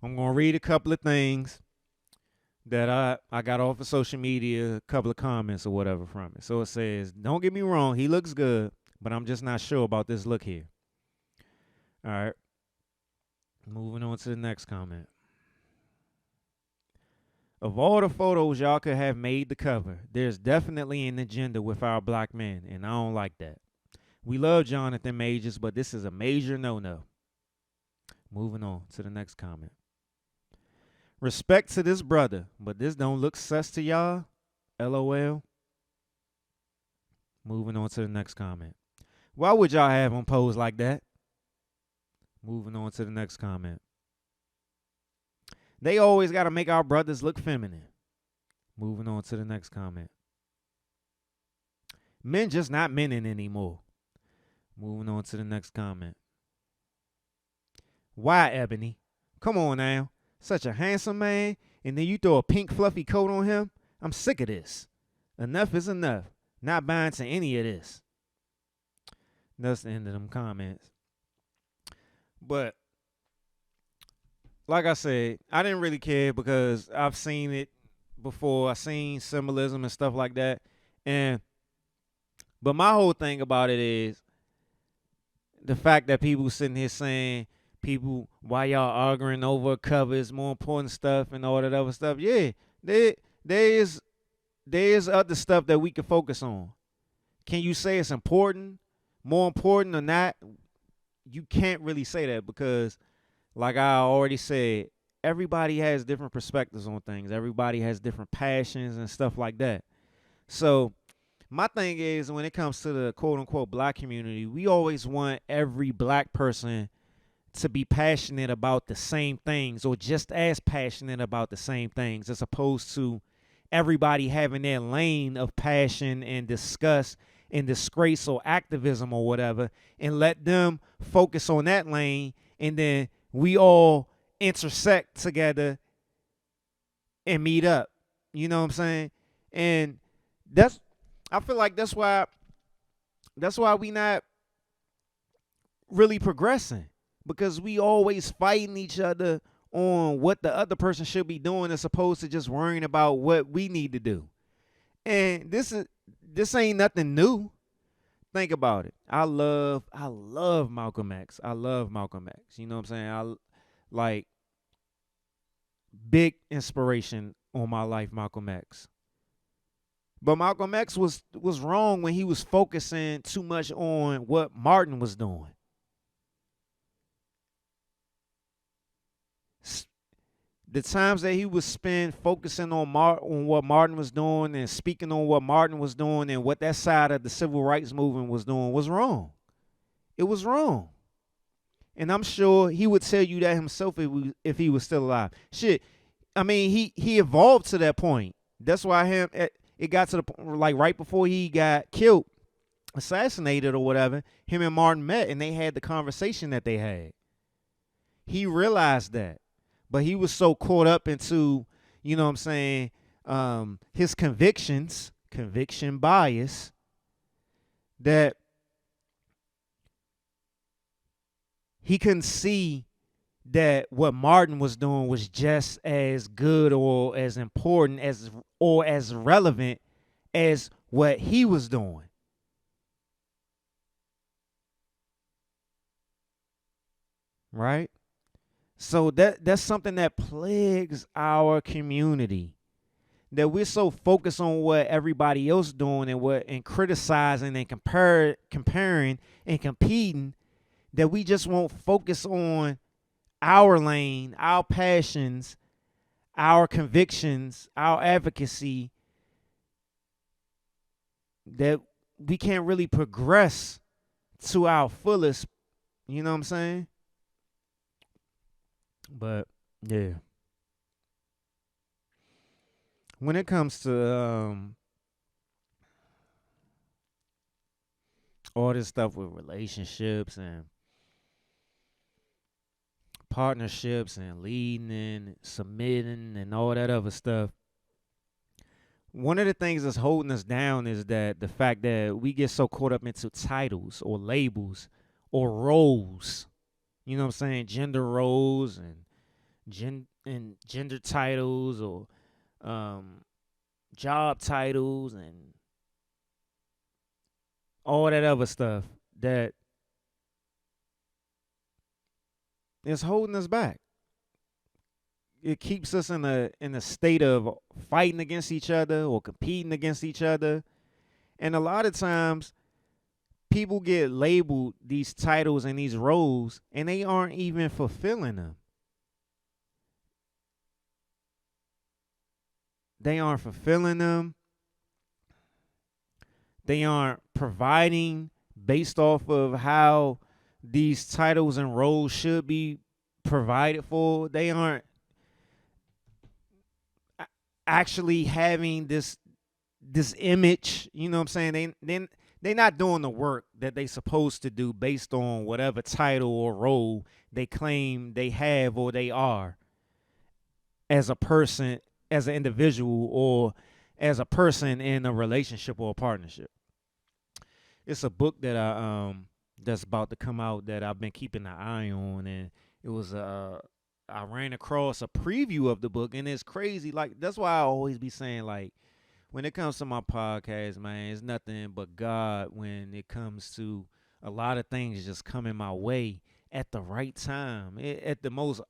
I'm going to read a couple of things that I got off of social media, a couple of comments or whatever from it. So it says, don't get me wrong, he looks good, but I'm just not sure about this look here. All right. Moving on to the next comment. Of all the photos y'all could have made the cover, there's definitely an agenda with our black men, and I don't like that. We love Jonathan Majors, but this is a major no-no. Moving on to the next comment. Respect to this brother, but this don't look sus to y'all? LOL. Moving on to the next comment. Why would y'all have him pose like that? Moving on to the next comment. They always got to make our brothers look feminine. Moving on to the next comment. Men just not menin anymore. Moving on to the next comment. Why, Ebony? Come on now. Such a handsome man, and then you throw a pink fluffy coat on him? I'm sick of this. Enough is enough. Not buying to any of this. That's the end of them comments. But like I said, I didn't really care because I've seen it before. I've seen symbolism and stuff like that. But my whole thing about it is the fact that people sitting here saying, why y'all arguing over covers, more important stuff and all that other stuff. Yeah, there is other stuff that we can focus on. Can you say it's important, more important or not? You can't really say that because, like I already said, everybody has different perspectives on things. Everybody has different passions and stuff like that. So my thing is, when it comes to the quote-unquote black community, we always want every black person to be passionate about the same things or just as passionate about the same things, as opposed to everybody having their lane of passion and disgust and disgrace or activism or whatever, and let them focus on that lane, and then we all intersect together and meet up. You know what I'm saying? And I feel like that's why we not really progressing, because we always fighting each other on what the other person should be doing as opposed to just worrying about what we need to do. And this ain't nothing new. Think about it. I love Malcolm X. I love Malcolm X. You know what I'm saying? I like big inspiration on my life, Malcolm X. But Malcolm X was wrong when he was focusing too much on what Martin was doing. The times that he would spend focusing on what Martin was doing and speaking on what Martin was doing and what that side of the civil rights movement was doing was wrong. It was wrong. And I'm sure he would tell you that himself if he was still alive. Shit, I mean, he evolved to that point. That's why it got to the point, like right before he got killed, assassinated or whatever, him and Martin met and they had the conversation that they had. He realized that. But he was so caught up into, you know what I'm saying, his conviction bias, that he couldn't see that what Martin was doing was just as good or as important or as relevant as what he was doing. Right? So that's something that plagues our community. that we're so focused on what everybody else doing and criticizing and comparing and competing that we just won't focus on our lane, our passions, our convictions, our advocacy, that we can't really progress to our fullest. You know what I'm saying? But yeah. When it comes to all this stuff with relationships and partnerships and leading and submitting and all that other stuff, one of the things that's holding us down is that the fact that we get so caught up into titles or labels or roles. You know what I'm saying? Gender roles and gender titles or job titles and all that other stuff that is holding us back. It keeps us in a state of fighting against each other or competing against each other. And a lot of times people get labeled these titles and these roles and they aren't even fulfilling them. They aren't fulfilling them. They aren't providing based off of how these titles and roles should be provided for. They aren't actually having this image, you know what I'm saying? They're not doing the work that they supposed to do based on whatever title or role they claim they have or they are as a person, as an individual, or as a person in a relationship or a partnership. It's a book that I that's about to come out that I've been keeping an eye on, and it was I ran across a preview of the book, and it's crazy. Like, that's why I always be saying, like, when it comes to my podcast, man, it's nothing but God when it comes to a lot of things just coming my way at the right time, at the most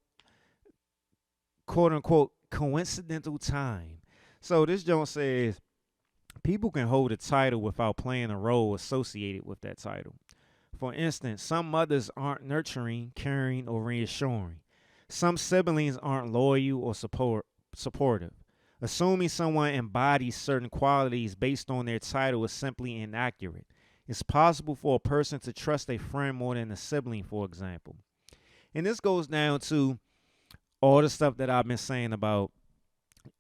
quote unquote coincidental time. So this joint says people can hold a title without playing a role associated with that title. For instance, some mothers aren't nurturing, caring, or reassuring. Some siblings aren't loyal or supportive. Assuming someone embodies certain qualities based on their title is simply inaccurate. It's possible for a person to trust a friend more than a sibling, for example. And this goes down to all the stuff that I've been saying about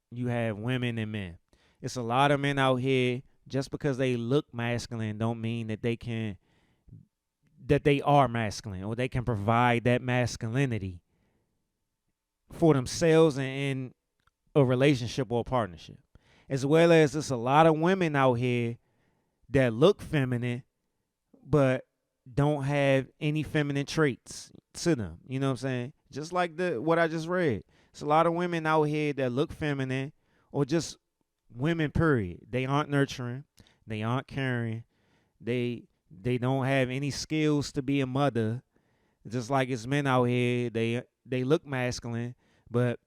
you have women and men. It's a lot of men out here, just because they look masculine don't mean that they are masculine or they can provide that masculinity for themselves and in a relationship or a partnership. As well as there's a lot of women out here that look feminine but don't have any feminine traits to them. You know what I'm saying? Just like what I just read. It's a lot of women out here that look feminine, or just women, period. They aren't nurturing. They aren't caring. They don't have any skills to be a mother. Just like it's men out here, they look masculine, but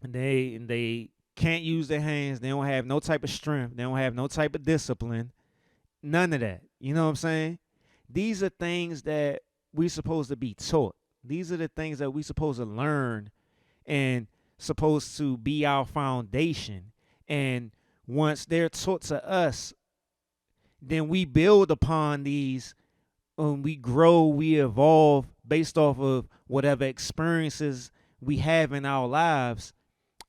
they can't use their hands. They don't have no type of strength. They don't have no type of discipline. None of that. You know what I'm saying? These are things that we're supposed to be taught. These are the things that we're supposed to learn and supposed to be our foundation. And once they're taught to us, then we build upon these. We grow, we evolve based off of whatever experiences we have in our lives,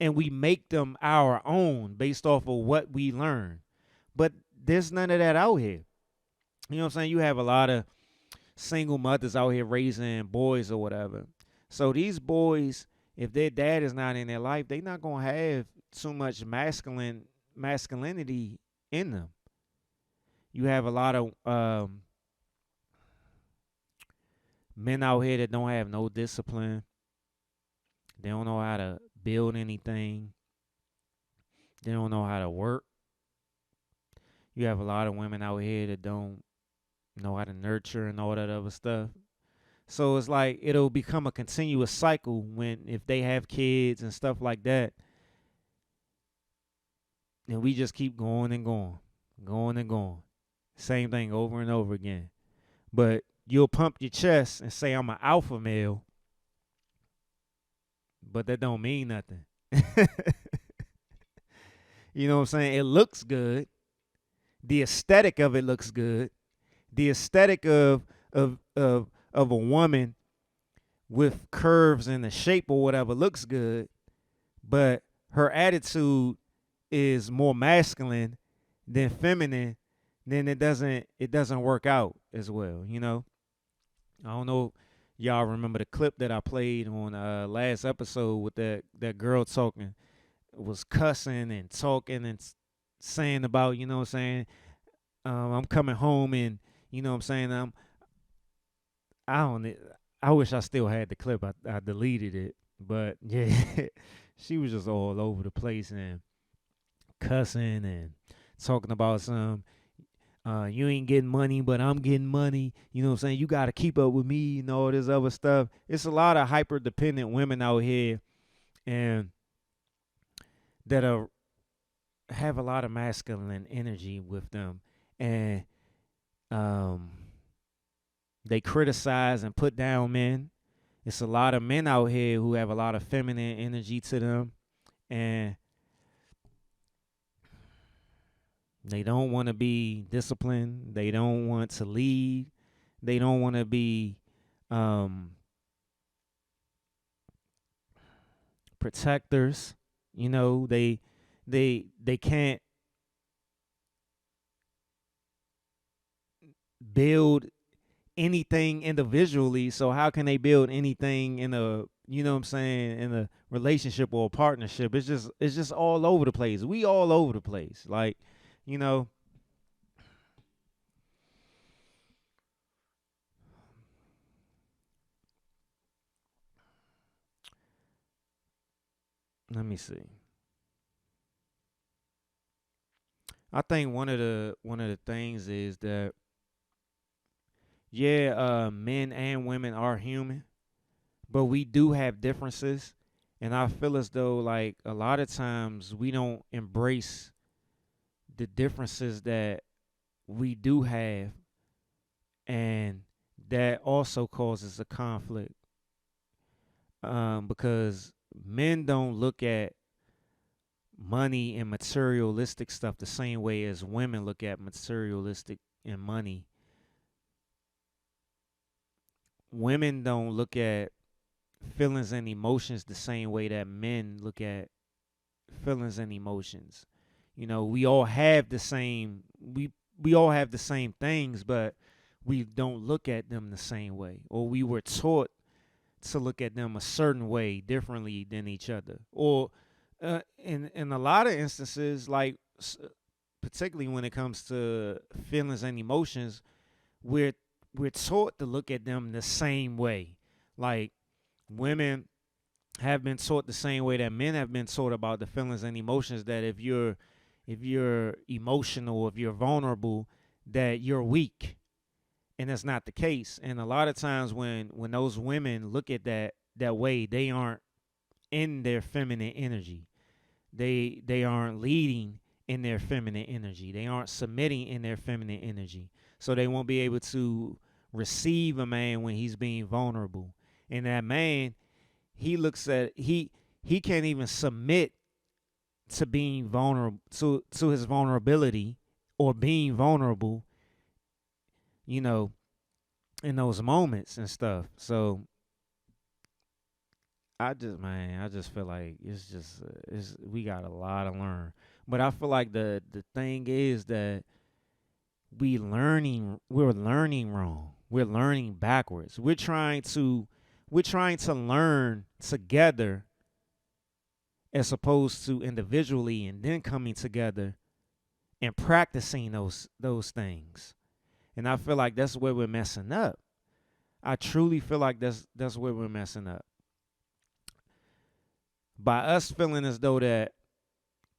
and we make them our own based off of what we learn. But there's none of that out here. You know what I'm saying? You have a lot of single mothers out here raising boys or whatever. So these boys, if their dad is not in their life, they're not going to have too much masculinity in them. You have a lot of men out here that don't have no discipline. They don't know how to build anything. They don't know how to work. You have a lot of women out here that don't know how to nurture and all that other stuff. So it's like it'll become a continuous cycle if they have kids and stuff like that. And we just keep going and going, going and going. Same thing over and over again. But you'll pump your chest and say, I'm an alpha male, but that don't mean nothing. You know what I'm saying? It looks good. The aesthetic of it looks good. The aesthetic of a woman with curves and the shape or whatever looks good, but her attitude is more masculine than feminine, then it doesn't work out as well, you know? I don't know if y'all remember the clip that I played on last episode with that girl talking, was cussing and talking and saying about, you know what I'm saying, I'm coming home and, you know what I'm saying, I wish I still had the clip. I deleted it. But yeah, she was just all over the place and cussing and talking about some, you ain't getting money, but I'm getting money. You know what I'm saying? You got to keep up with me and all this other stuff. It's a lot of hyper dependent women out here and that have a lot of masculine energy with them. And they criticize and put down men. It's a lot of men out here who have a lot of feminine energy to them, and they don't want to be disciplined. They don't want to lead. They don't want to be protectors. You know, they can't build anything individually, so how can they build anything in a, you know what I'm saying, in a relationship or a partnership? It's just all over the place. We all over the place. Like, you know, let me see. I think one of the things is that, yeah, men and women are human, but we do have differences. And I feel as though, like, a lot of times we don't embrace the differences that we do have. And that also causes a conflict. Because men don't look at money and materialistic stuff the same way as women look at materialistic and money. Women don't look at feelings and emotions the same way that men look at feelings and emotions. You know, we all have the same we all have the same things, but we don't look at them the same way, or we were taught to look at them a certain way differently than each other. Or in a lot of instances, like particularly when it comes to feelings and emotions, we're taught to look at them the same way. Like, women have been taught the same way that men have been taught about the feelings and emotions, that if you're emotional, if you're vulnerable, that you're weak. And that's not the case. And a lot of times when those women look at that way, they aren't in their feminine energy. They aren't leading in their feminine energy. They aren't submitting in their feminine energy. So they won't be able to receive a man when he's being vulnerable. And that man, he looks at he can't even submit to being vulnerable, to his vulnerability or being vulnerable, you know, in those moments and stuff. So I just feel like we got a lot to learn. But I feel like the thing is that we're learning wrong. We're learning backwards. We're trying to learn together as opposed to individually, and then coming together and practicing those things. And I feel like that's where we're messing up. I truly feel like that's where we're messing up. By us feeling as though that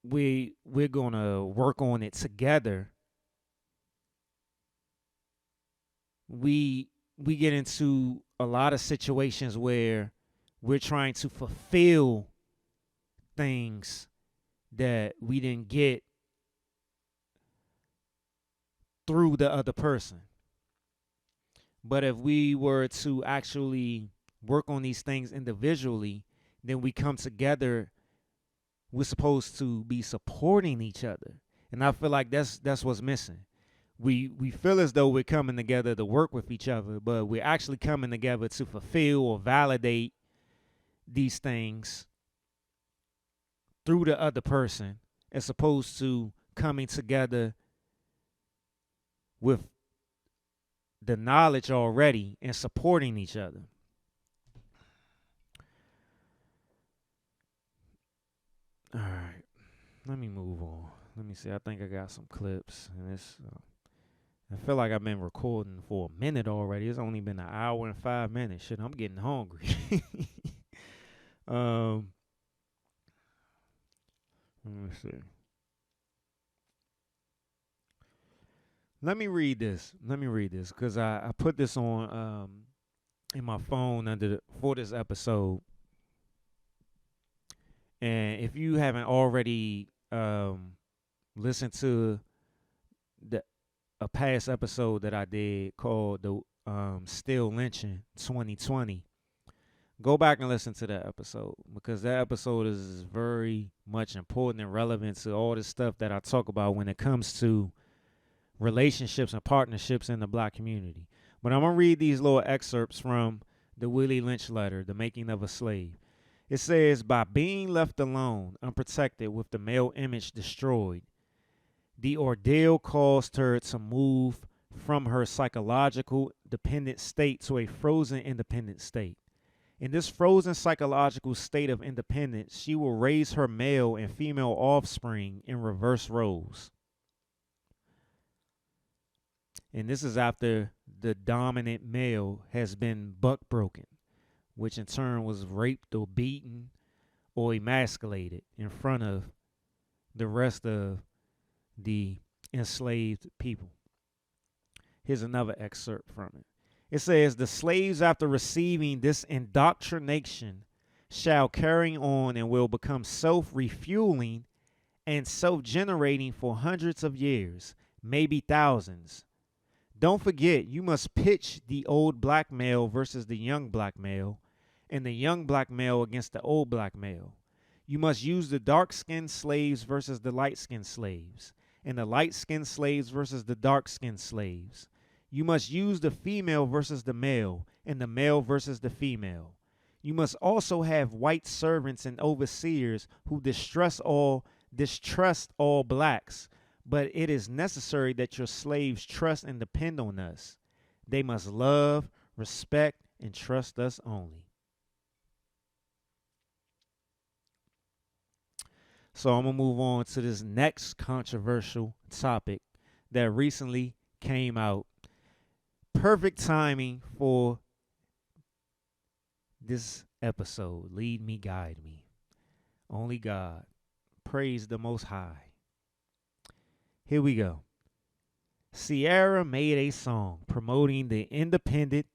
we're gonna work on it together, we get into a lot of situations where we're trying to fulfill things that we didn't get through the other person. But if we were to actually work on these things individually, then we come together. We're supposed to be supporting each other. And I feel like that's what's missing. We feel as though we're coming together to work with each other, but we're actually coming together to fulfill or validate these things through the other person, as opposed to coming together with the knowledge already and supporting each other. All right, let me move on. Let me see. I think I got some clips, and it's. I feel like I've been recording for a minute already. It's only been an hour and 5 minutes. Shit, I'm getting hungry. Let me see. Let me read this because I put this on in my phone for this episode. And if you haven't already listened to a past episode that I did called the Still Lynching 2020, go back and listen to that episode, because that episode is very much important and relevant to all the stuff that I talk about when it comes to relationships and partnerships in the black community. But I'm going to read these little excerpts from the Willie Lynch letter, The Making of a Slave. It says, by being left alone, unprotected, with the male image destroyed, the ordeal caused her to move from her psychological dependent state to a frozen independent state. In this frozen psychological state of independence, she will raise her male and female offspring in reverse roles. And this is after the dominant male has been buck broken, which in turn was raped or beaten or emasculated in front of the rest of the enslaved people. Here's another excerpt from it. It says, the slaves, after receiving this indoctrination, shall carry on and will become self-refueling and self-generating for hundreds of years, maybe thousands. Don't forget, you must pitch the old black male versus the young black male, and the young black male against the old black male. You must use the dark-skinned slaves versus the light-skinned slaves, and the light-skinned slaves versus the dark-skinned slaves. You must use the female versus the male, and the male versus the female. You must also have white servants and overseers who distrust all blacks, but it is necessary that your slaves trust and depend on us. They must love, respect, and trust us only. So I'm going to move on to this next controversial topic that recently came out. Perfect timing for this episode. Lead me, guide me. Only God. Praise the Most High. Here we go. Ciara made a song promoting the independent,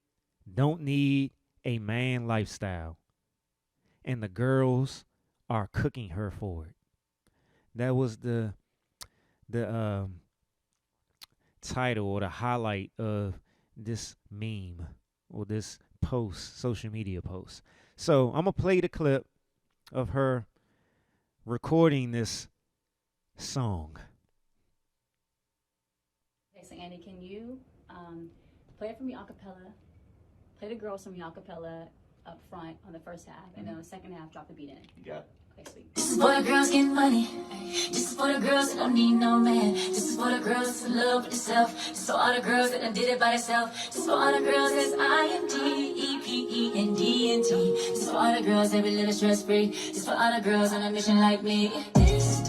don't need a man lifestyle. And the girls are cooking her for it. That was the title or the highlight of this meme or this post, social media post. So I'm going to play the clip of her recording this song. Okay, so Andy, can you play it for me a cappella? Play the girls for me a cappella up front on the first half, and then on the second half, drop the beat in it. You got it. Okay, sweet. This is for the girls getting money. This is for the girls that don't need no man. This is for the girls that's in love with themselves. This is for all the girls that done did it by themselves. This is for all the girls that's IMDEPENDNT. This is for all the girls that be living stress free. This is for all the girls on a mission like me. This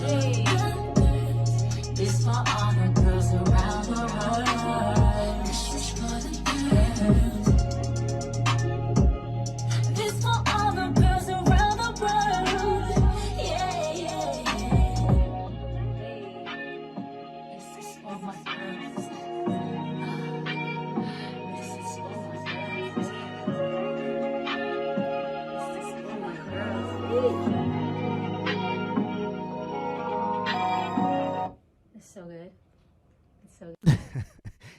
for all the girls around the world. This is for the girls. This for all the girls around the world. Yeah, yeah, yeah. This is for my girls. This is for my girls. This is for my girls. It's so good. It's so good.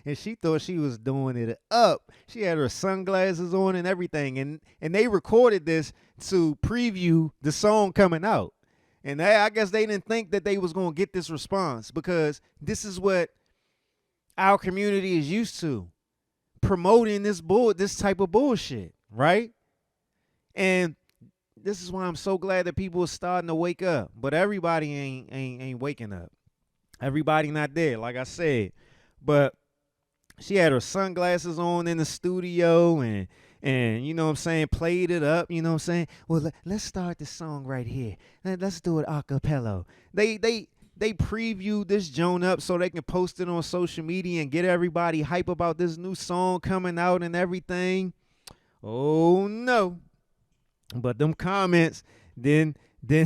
and she thought she was doing it up. She had her sunglasses on and everything, and they recorded this to preview the song coming out. And I guess they didn't think that they was going to get this response, because this is what our community is used to, promoting this type of bullshit, right? And this is why I'm so glad that people are starting to wake up. But everybody ain't waking up. Everybody not there, like I said. But she had her sunglasses on in the studio, and you know what I'm saying, played it up, you know what I'm saying? Well, let's start the song right here. Let's do it a cappella. They previewed this joint up so they can post it on social media and get everybody hype about this new song coming out and everything. Oh no. But them comments, then the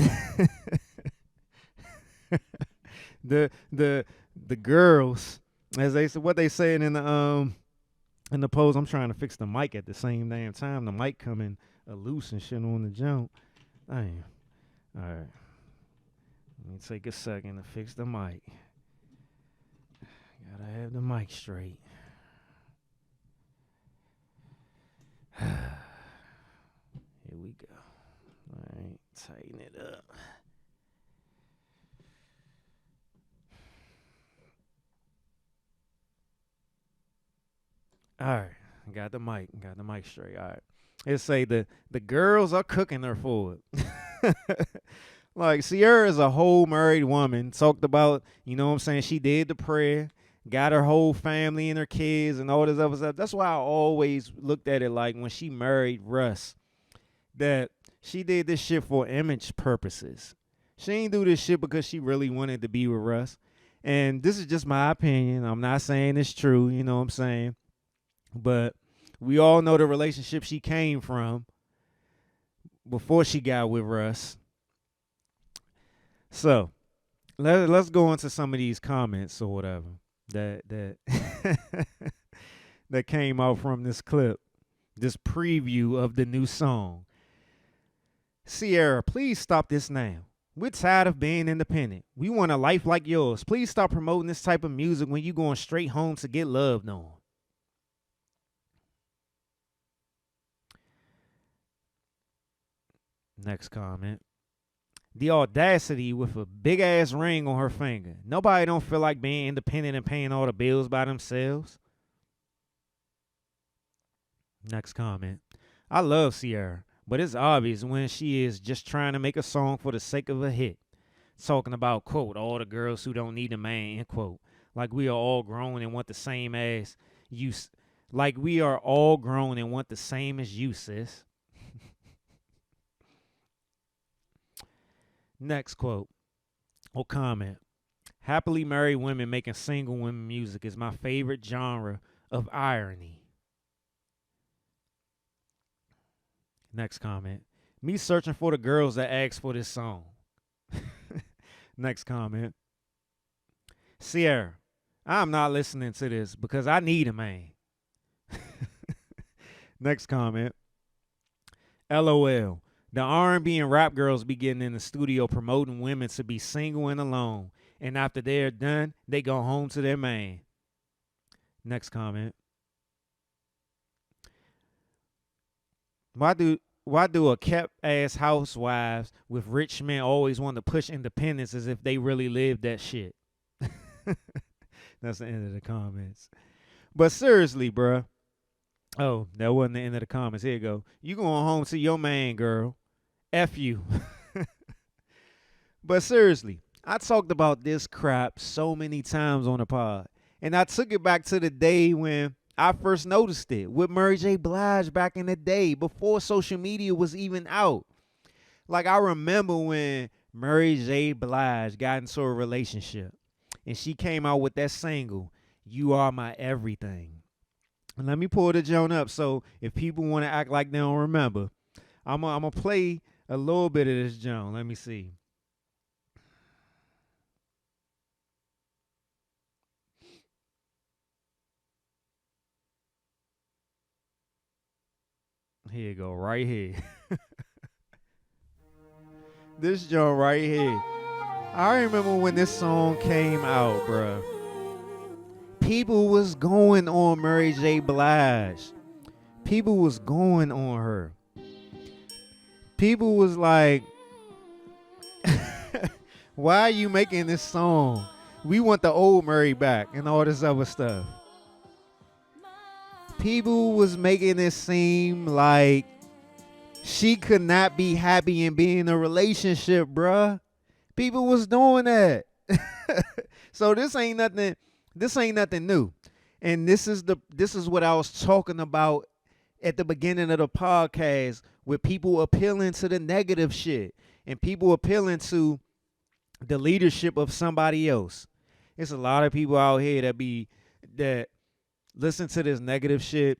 girls, as they said, what they saying in the post. I'm trying to fix the mic at the same damn time. The mic coming loose and shit on the jump. Damn. All right. Let me take a second to fix the mic. Gotta have the mic straight. Here we go. All right, tighten it up. All right, got the mic straight. All right, it say the girls are cooking her for it. Like, Ciara is a whole married woman. Talked about, you know what I'm saying, she did the prayer, got her whole family and her kids and all this other stuff. That's why I always looked at it like when she married Russ, that she did this shit for image purposes. She ain't do this shit because she really wanted to be with Russ. And this is just my opinion. I'm not saying it's true, you know what I'm saying? But we all know the relationship she came from before she got with Russ. So let's go into some of these comments or whatever that that came out from this clip, this preview of the new song. Ciara, please stop this now. We're tired of being independent. We want a life like yours. Please stop promoting this type of music when you going straight home to get loved on. Next comment. The audacity with a big ass ring on her finger. Nobody don't feel like being independent and paying all the bills by themselves. Next comment. I love Ciara, but it's obvious when she is just trying to make a song for the sake of a hit. Talking about, quote, all the girls who don't need a man, end quote. Like we are all grown and want the same as you. Like we are all grown and want the same as you, sis. Next quote or comment. Happily married women making single women music is my favorite genre of irony. Next comment. Me searching for the girls that asked for this song. Next comment. Ciara, I'm not listening to this because I need a man. Next comment. LOL. The R&B and rap girls be getting in the studio promoting women to be single and alone. And after they're done, they go home to their man. Next comment. Why do a kept ass housewives with rich men always want to push independence as if they really live that shit? That's the end of the comments. But seriously, bruh. Oh, that wasn't the end of the comments. Here you go. You going home to your man, girl. F you. But seriously, I talked about this crap so many times on the pod. And I took it back to the day when I first noticed it with Mary J. Blige back in the day before social media was even out. Like, I remember when Mary J. Blige got into a relationship and she came out with that single, You Are My Everything. And let me pull the joint up so if people want to act like they don't remember, I'm going to play a little bit of this joint. Let me see. Here you go, right here. This joint right here. I remember when this song came out, bruh. People was going on Mary J. Blige. People was going on her. People was like, why are you making this song? We want the old Murray back and all this other stuff. People was making it seem like she could not be happy and be in a relationship, bruh. People was doing that. So this ain't nothing new. And this is what I was talking about at the beginning of the podcast, with people appealing to the negative shit and people appealing to the leadership of somebody else. It's a lot of people out here that listen to this negative shit,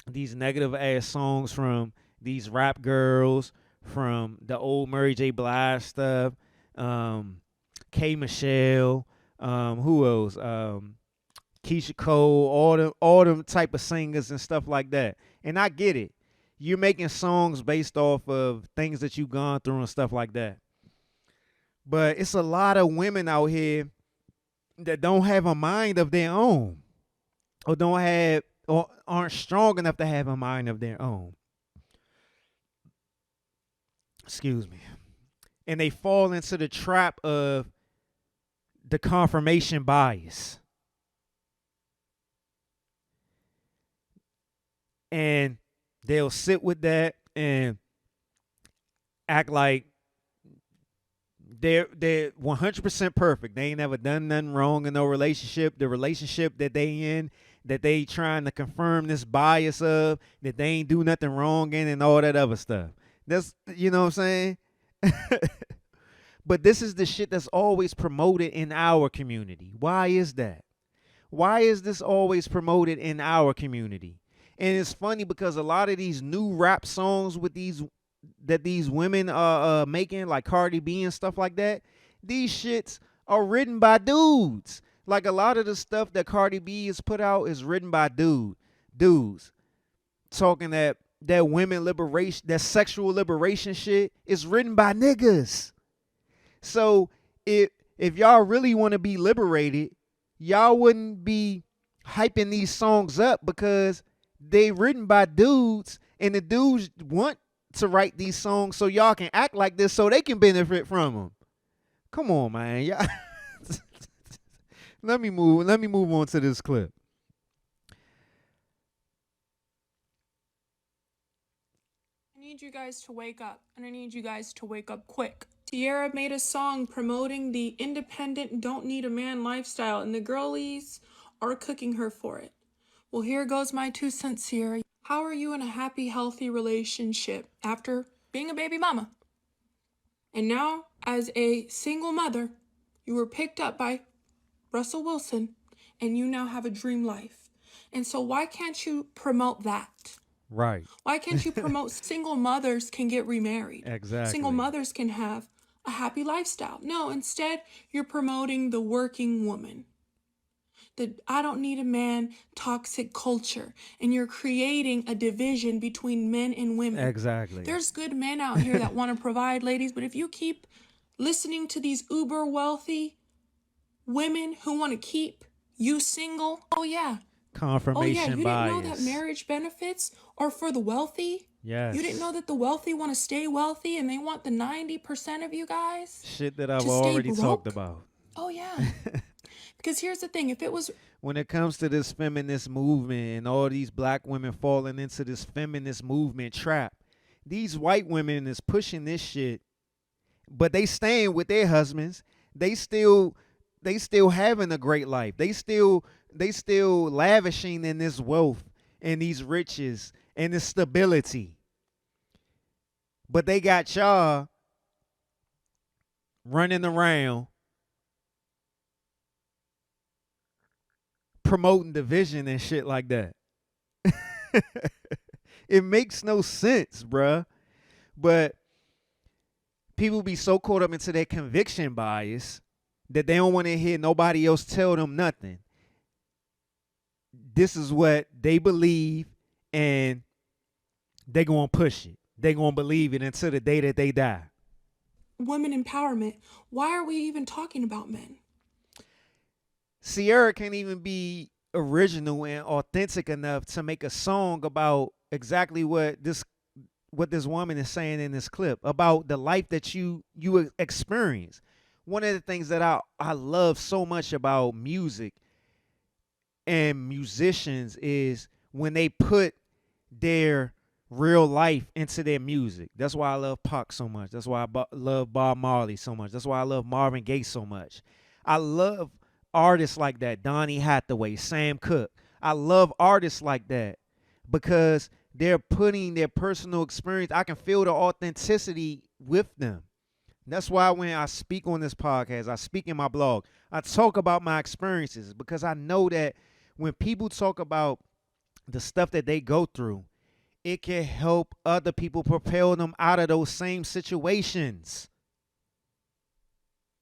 these negative ass songs from these rap girls, from the old Mary J. Blige stuff, K. Michelle, who else? Keisha Cole, all them type of singers and stuff like that. And I get it. You're making songs based off of things that you've gone through and stuff like that. But it's a lot of women out here that don't have a mind of their own, or aren't strong enough to have a mind of their own. Excuse me. And they fall into the trap of the confirmation bias. And they'll sit with that and act like they're 100% perfect. They ain't never done nothing wrong in no relationship. The relationship that they in, that they trying to confirm this bias of, that they ain't do nothing wrong in, and all that other stuff. That's, you know what I'm saying? But this is the shit that's always promoted in our community. Why is that? Why is this always promoted in our community? And it's funny because a lot of these new rap songs with these women are making, like Cardi B and stuff like that, these shits are written by dudes. Like a lot of the stuff that Cardi B has put out is written by dudes. Talking that women liberation, that sexual liberation shit is written by niggas. So if y'all really want to be liberated, y'all wouldn't be hyping these songs up because they written by dudes, and the dudes want to write these songs so y'all can act like this so they can benefit from them. Come on, man. Y'all. Let me move on to this clip. I need you guys to wake up, and I need you guys to wake up quick. Tierra made a song promoting the independent, don't need a man lifestyle, and the girlies are cooking her for it. Well, here goes my 2 cents, Sierra. How are you in a happy, healthy relationship after being a baby mama? And now, as a single mother, you were picked up by Russell Wilson, and you now have a dream life. And so why can't you promote that? Right. Why can't you promote single mothers can get remarried? Exactly. Single mothers can have a happy lifestyle. No, instead, you're promoting the working woman. The I don't need a man toxic culture. And you're creating a division between men and women. Exactly. There's good men out here that want to provide, ladies, but if you keep listening to these uber wealthy women who want to keep you single, Confirmation you bias. didn't know that marriage benefits are for the wealthy? Yes. You didn't know that the wealthy want to stay wealthy and they want the 90% of you guys? Shit that I've to stay already broke? talked about. Oh, yeah. Because here's the thing. If it was... When it comes to this feminist movement and all these black women falling into this feminist movement trap, these white women is pushing this shit, but they staying with their husbands. They still having a great life. They still lavishing in this wealth and these riches and this stability. But they got y'all running around promoting division and shit like that. It makes no sense, bruh. But people be so caught up into their conviction bias that they don't want to hear nobody else tell them nothing. This is what they believe, and they gonna push it. They gonna believe it until the day that they die. Women empowerment. Why are we even talking about men? Sierra can't even be original and authentic enough to make a song about exactly what this woman is saying in this clip about the life that you experience. One of the things that I love so much about music and musicians is when they put their real life into their music. That's why I love Pac so much. That's why I love Bob Marley so much. That's why I love Marvin Gaye so much. I love artists like that, Donny Hathaway, Sam Cooke. I love artists like that because they're putting their personal experience. I can feel the authenticity with them. That's why when I speak on this podcast, I speak in my blog, I talk about my experiences because I know that when people talk about the stuff that they go through, it can help other people propel them out of those same situations.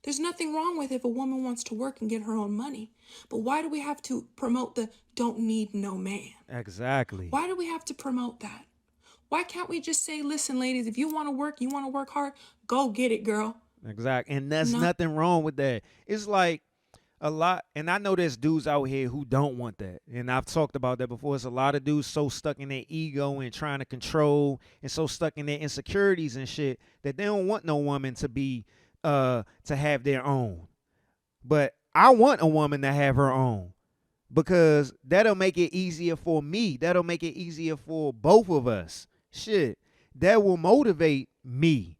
There's nothing wrong with if a woman wants to work and get her own money. But why do we have to promote the don't need no man? Exactly. Why do we have to promote that? Why can't we just say, listen, ladies, if you want to work hard, go get it, girl. Exactly. And there's nothing wrong with that. It's like a lot, and I know there's dudes out here who don't want that. And I've talked about that before. It's a lot of dudes so stuck in their ego and trying to control and so stuck in their insecurities and shit that they don't want no woman to be to have their own. But I want a woman to have her own because that'll make it easier for me. That'll make it easier for both of us. Shit, that will motivate me.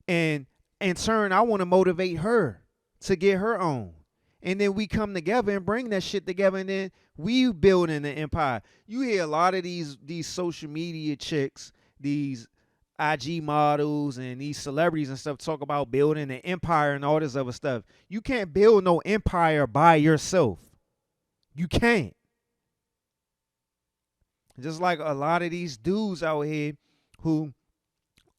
And in turn, I want to motivate her to get her own. And then we come together and bring that shit together, and then we building an empire. You hear a lot of these social media chicks, these IG models and these celebrities and stuff talk about building an empire and all this other stuff. You can't build no empire by yourself. You can't. Just like a lot of these dudes out here who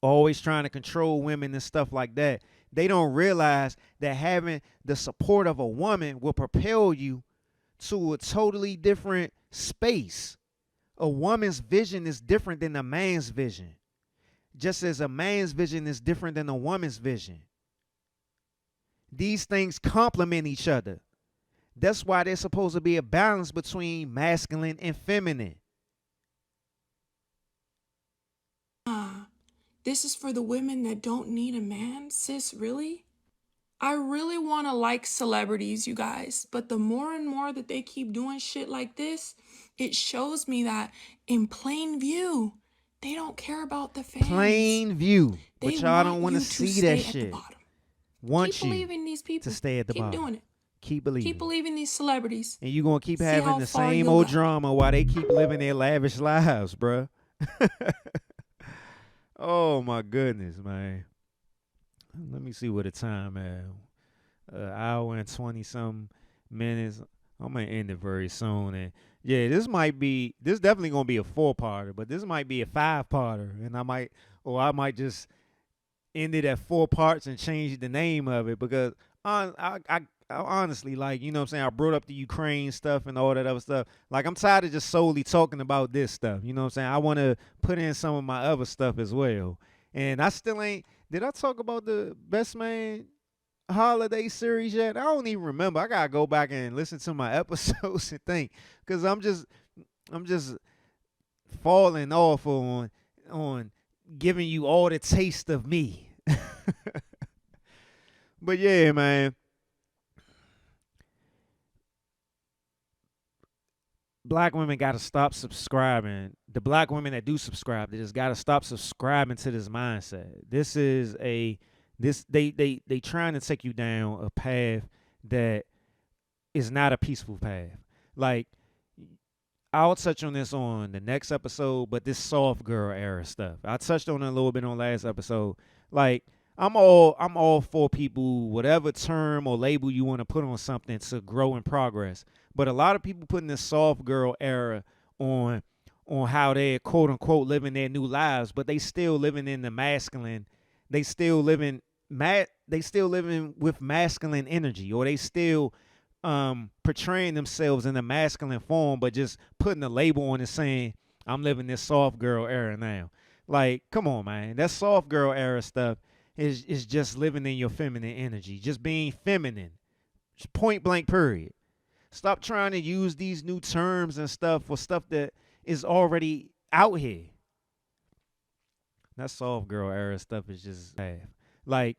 always trying to control women and stuff like that, they don't realize that having the support of a woman will propel you to a totally different space. A woman's vision is different than a man's vision, just as a man's vision is different than a woman's vision. These things complement each other. That's why there's supposed to be a balance between masculine and feminine. This is for the women that don't need a man, sis, really? I really want to like celebrities, you guys, but the more and more that they keep doing shit like this, it shows me that in plain view, they don't care about the fans. Plain view. But y'all don't want you to see that shit. Want keep you believing these people. to stay at the keep bottom. doing it. Keep believing. Keep believing these celebrities. And you're going to keep See having how the far same you'll old go. drama while they keep living their lavish lives, bruh. Oh, my goodness, man. Let me see what the time is. Hour and 20-something minutes. I'm going to end it very soon. And, yeah, this definitely going to be a 4-parter, but this might be a 5-parter. And I might just end it at 4 parts and change the name of it because I honestly, like, you know what I'm saying, I brought up the Ukraine stuff and all that other stuff. Like, I'm tired of just solely talking about this stuff. You know what I'm saying? I want to put in some of my other stuff as well. And I still ain't, did I talk about the Best Man holiday series yet? I don't even remember. I got to go back and listen to my episodes and think because I'm just falling off on giving you all the taste of me. But yeah, man. Black women got to stop subscribing. The black women that do subscribe, they just got to stop subscribing to this mindset. They trying to take you down a path that is not a peaceful path. Like, I'll touch on this on the next episode, but this soft girl era stuff, I touched on it a little bit on last episode. Like, I'm all for people, whatever term or label you want to put on something to grow and progress. But a lot of people putting this soft girl era on how they're quote unquote living their new lives, but they still living in the masculine. They still living with masculine energy, or they still portraying themselves in the masculine form, but just putting a label on it saying, I'm living this soft girl era now. Like, come on, man. That soft girl era stuff is just living in your feminine energy, just being feminine. Just point blank period. Stop trying to use these new terms and stuff for stuff that is already out here. That soft girl era stuff is just bad. Like,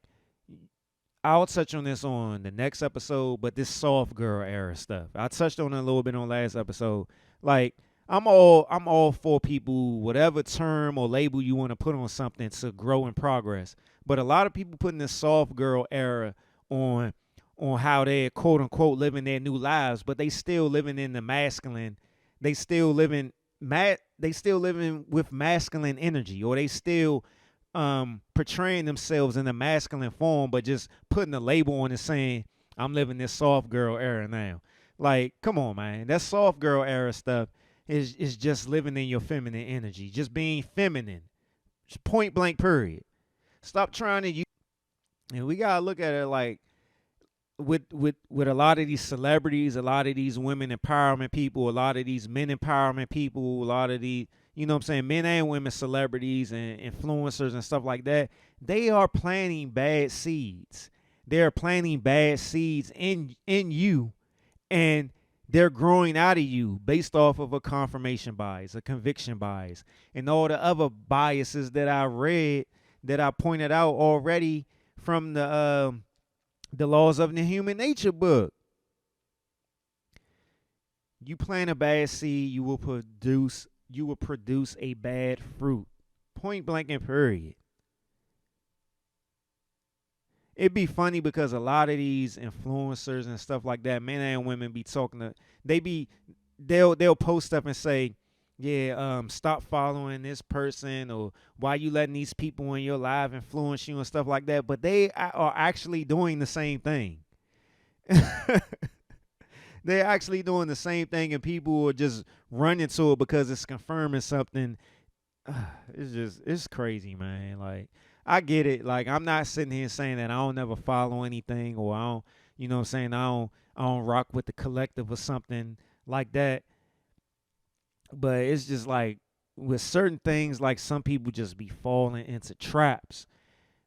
I'll touch on this on the next episode, but this soft girl era stuff, I touched on it a little bit on last episode. Like, I'm all for people, whatever term or label you want to put on something, to grow and progress. But a lot of people putting this soft girl era on how they're quote unquote living their new lives, but they still living in the masculine. They still living with masculine energy, or they still portraying themselves in the masculine form, but just putting a label on it saying, I'm living this soft girl era now. Like, come on, man. That soft girl era stuff is just living in your feminine energy, just being feminine. Just point blank, period. Stop trying to use, and we gotta look at it like with a lot of these celebrities, a lot of these women empowerment people, a lot of these men empowerment people, a lot of the, you know what I'm saying, men and women celebrities and influencers and stuff like that. They are planting bad seeds. They're planting bad seeds in you, and they're growing out of you based off of a confirmation bias, a conviction bias, and all the other biases that I read, that I pointed out already from the Laws of the Human Nature book. You plant a bad seed, you will produce a bad fruit. Point blank and period. It'd be funny because a lot of these influencers and stuff like that, men and women, be talking to, they'll post up and say, yeah, stop following this person, or why you letting these people in your life influence you and stuff like that. But they are actually doing the same thing. They're actually doing the same thing, and people are just running to it because it's confirming something. It's crazy, man. Like, I get it. Like, I'm not sitting here saying that I don't never follow anything, or I don't, you know what I'm saying, I don't rock with the collective or something like that. But it's just like with certain things, like some people just be falling into traps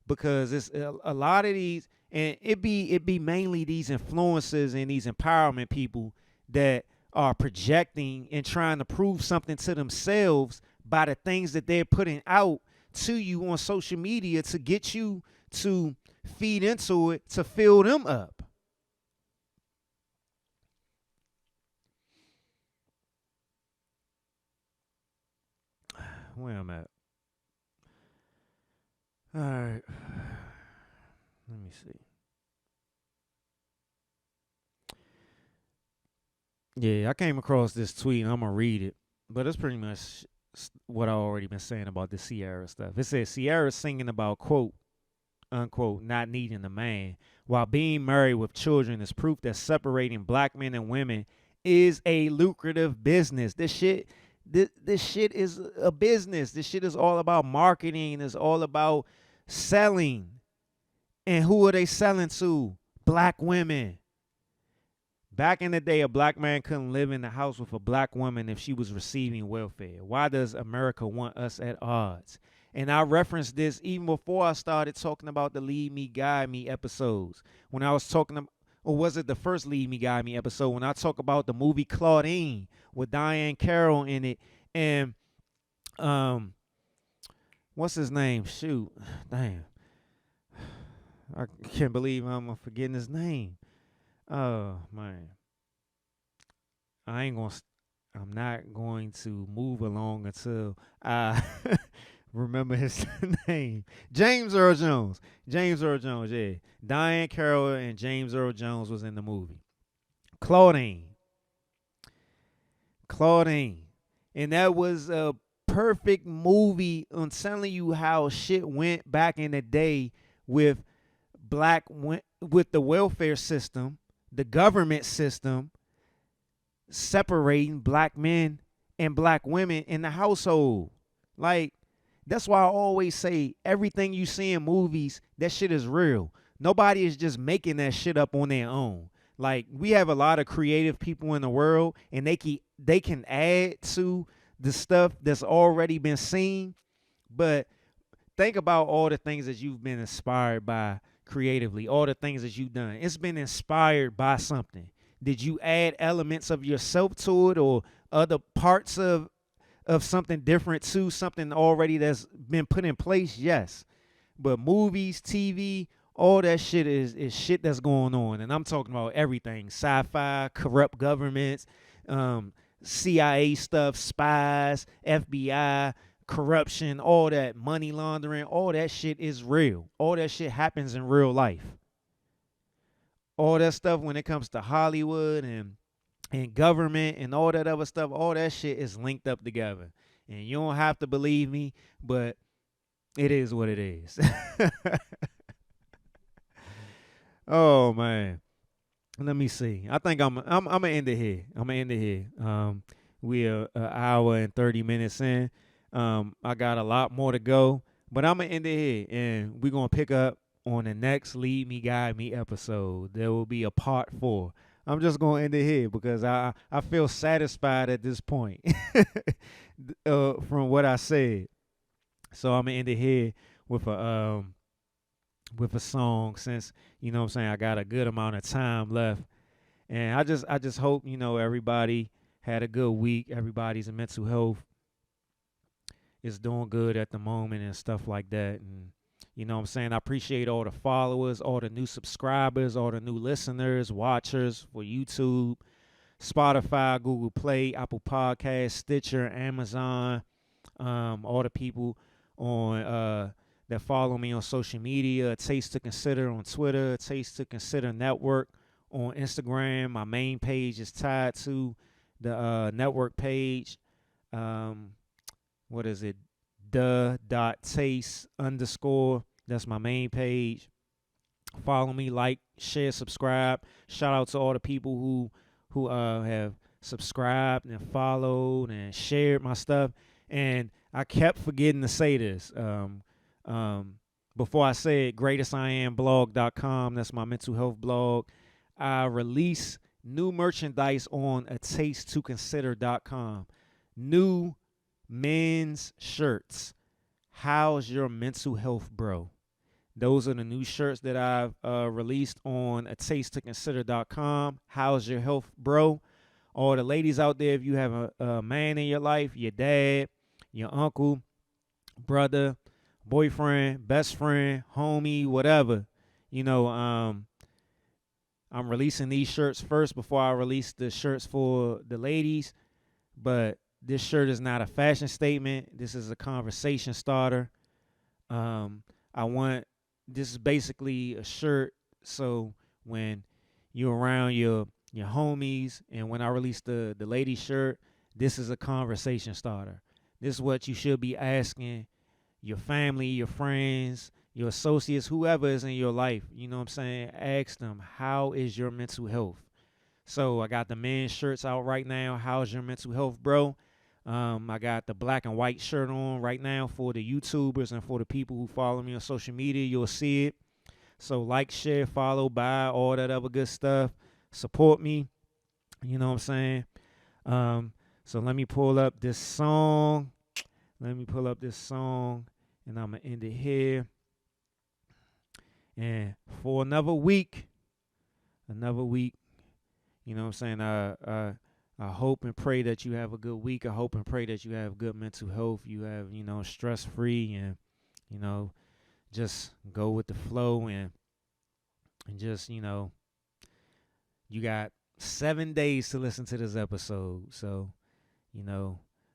because it's a lot of these, and it be mainly these influencers and these empowerment people that are projecting and trying to prove something to themselves by the things that they're putting out to you on social media to get you to feed into it, to fill them up. Where I'm at. All right. Let me see. Yeah, I came across this tweet, and I'm going to read it. But it's pretty much what I already been saying about the Ciara stuff. It says Ciara singing about, quote, unquote, not needing a man, while being married with children is proof that separating black men and women is a lucrative business. This shit is a business. This shit is all about marketing. It's all about selling. And who are they selling to? Black women. Back in the day, a black man couldn't live in the house with a black woman if she was receiving welfare. Why does America want us at odds? And I referenced this even before I started talking about the Lead Me, Guide Me episodes. When I was talking about, or was it the first Lead Me, Guide Me episode, when I talk about the movie Claudine with Diane Carroll in it, and what's his name? Shoot, damn, I can't believe I'm forgetting his name. Oh man, I'm not going to move along until I remember his name. James Earl Jones. James Earl Jones, yeah. Diane Carroll and James Earl Jones was in the movie. Claudine. And that was a perfect movie on telling you how shit went back in the day with with the welfare system, the government system, separating black men and black women in the household. Like, that's why I always say everything you see in movies, that shit is real. Nobody is just making that shit up on their own. Like, we have a lot of creative people in the world, and they can add to the stuff that's already been seen. But think about all the things that you've been inspired by creatively, all the things that you've done. It's been inspired by something. Did you add elements of yourself to it or other parts of something different to something already that's been put in place? Yes. But movies, TV, all that shit is shit that's going on. And I'm talking about everything. Sci-fi, corrupt governments, CIA stuff, spies, FBI, corruption, all that, money laundering, all that shit is real. All that shit happens in real life. All that stuff when it comes to Hollywood and government and all that other stuff, all that shit is linked up together. And you don't have to believe me, but it is what it is. Oh man. Let me see. I think I'm gonna end it here. We're an hour and 30 minutes in. I got a lot more to go, but I'm gonna end it here, and we're gonna pick up on the next Lead Me Guide Me episode. There will be a part 4. I'm just gonna end it here because I feel satisfied at this point from what I said. So I'm gonna end it here with a song, since you know what I'm saying I got a good amount of time left. And I just hope, everybody had a good week. Everybody's mental health is doing good at the moment and stuff like that. And you know what I'm saying? I appreciate all the followers, all the new subscribers, all the new listeners, watchers for YouTube, Spotify, Google Play, Apple Podcasts, Stitcher, Amazon, all the people on that follow me on social media, Taste to Consider on Twitter, Taste to Consider Network on Instagram. My main page is tied to the network page. What is it? The.taste_. That's my main page. Follow me, like, share, subscribe. Shout out to all the people who have subscribed and followed and shared my stuff. And I kept forgetting to say this. Before I say it, greatestiamblog.com. That's my mental health blog. I release new merchandise on atastetoconsider.com. New men's shirts. How's your mental health, bro? Those are the new shirts that I've released on atastetoconsider.com. How's your health, bro? All the ladies out there, if you have a man in your life, your dad, your uncle, brother, boyfriend, best friend, homie, whatever, I'm releasing these shirts first before I release the shirts for the ladies. But this shirt is not a fashion statement. This is a conversation starter. This is basically a shirt so when you're around your homies, and when I release the lady shirt, this is a conversation starter. This is what you should be asking your family, your friends, your associates, whoever is in your life. You know what I'm saying? Ask them, how is your mental health? So I got the men's shirts out right now. How's your mental health, bro? I got the black and white shirt on right now for the YouTubers and for the people who follow me on social media. You'll see it. So like, share, follow, buy, all that other good stuff. Support me. You know what I'm saying? So let me pull up this song. And I'm going to end it here. And for another week, you know what I'm saying? I hope and pray that you have a good week. I hope and pray that you have good mental health. You have, stress-free, and, just go with the flow and just, you got 7 days to listen to this episode. So,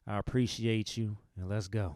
I appreciate you, and let's go.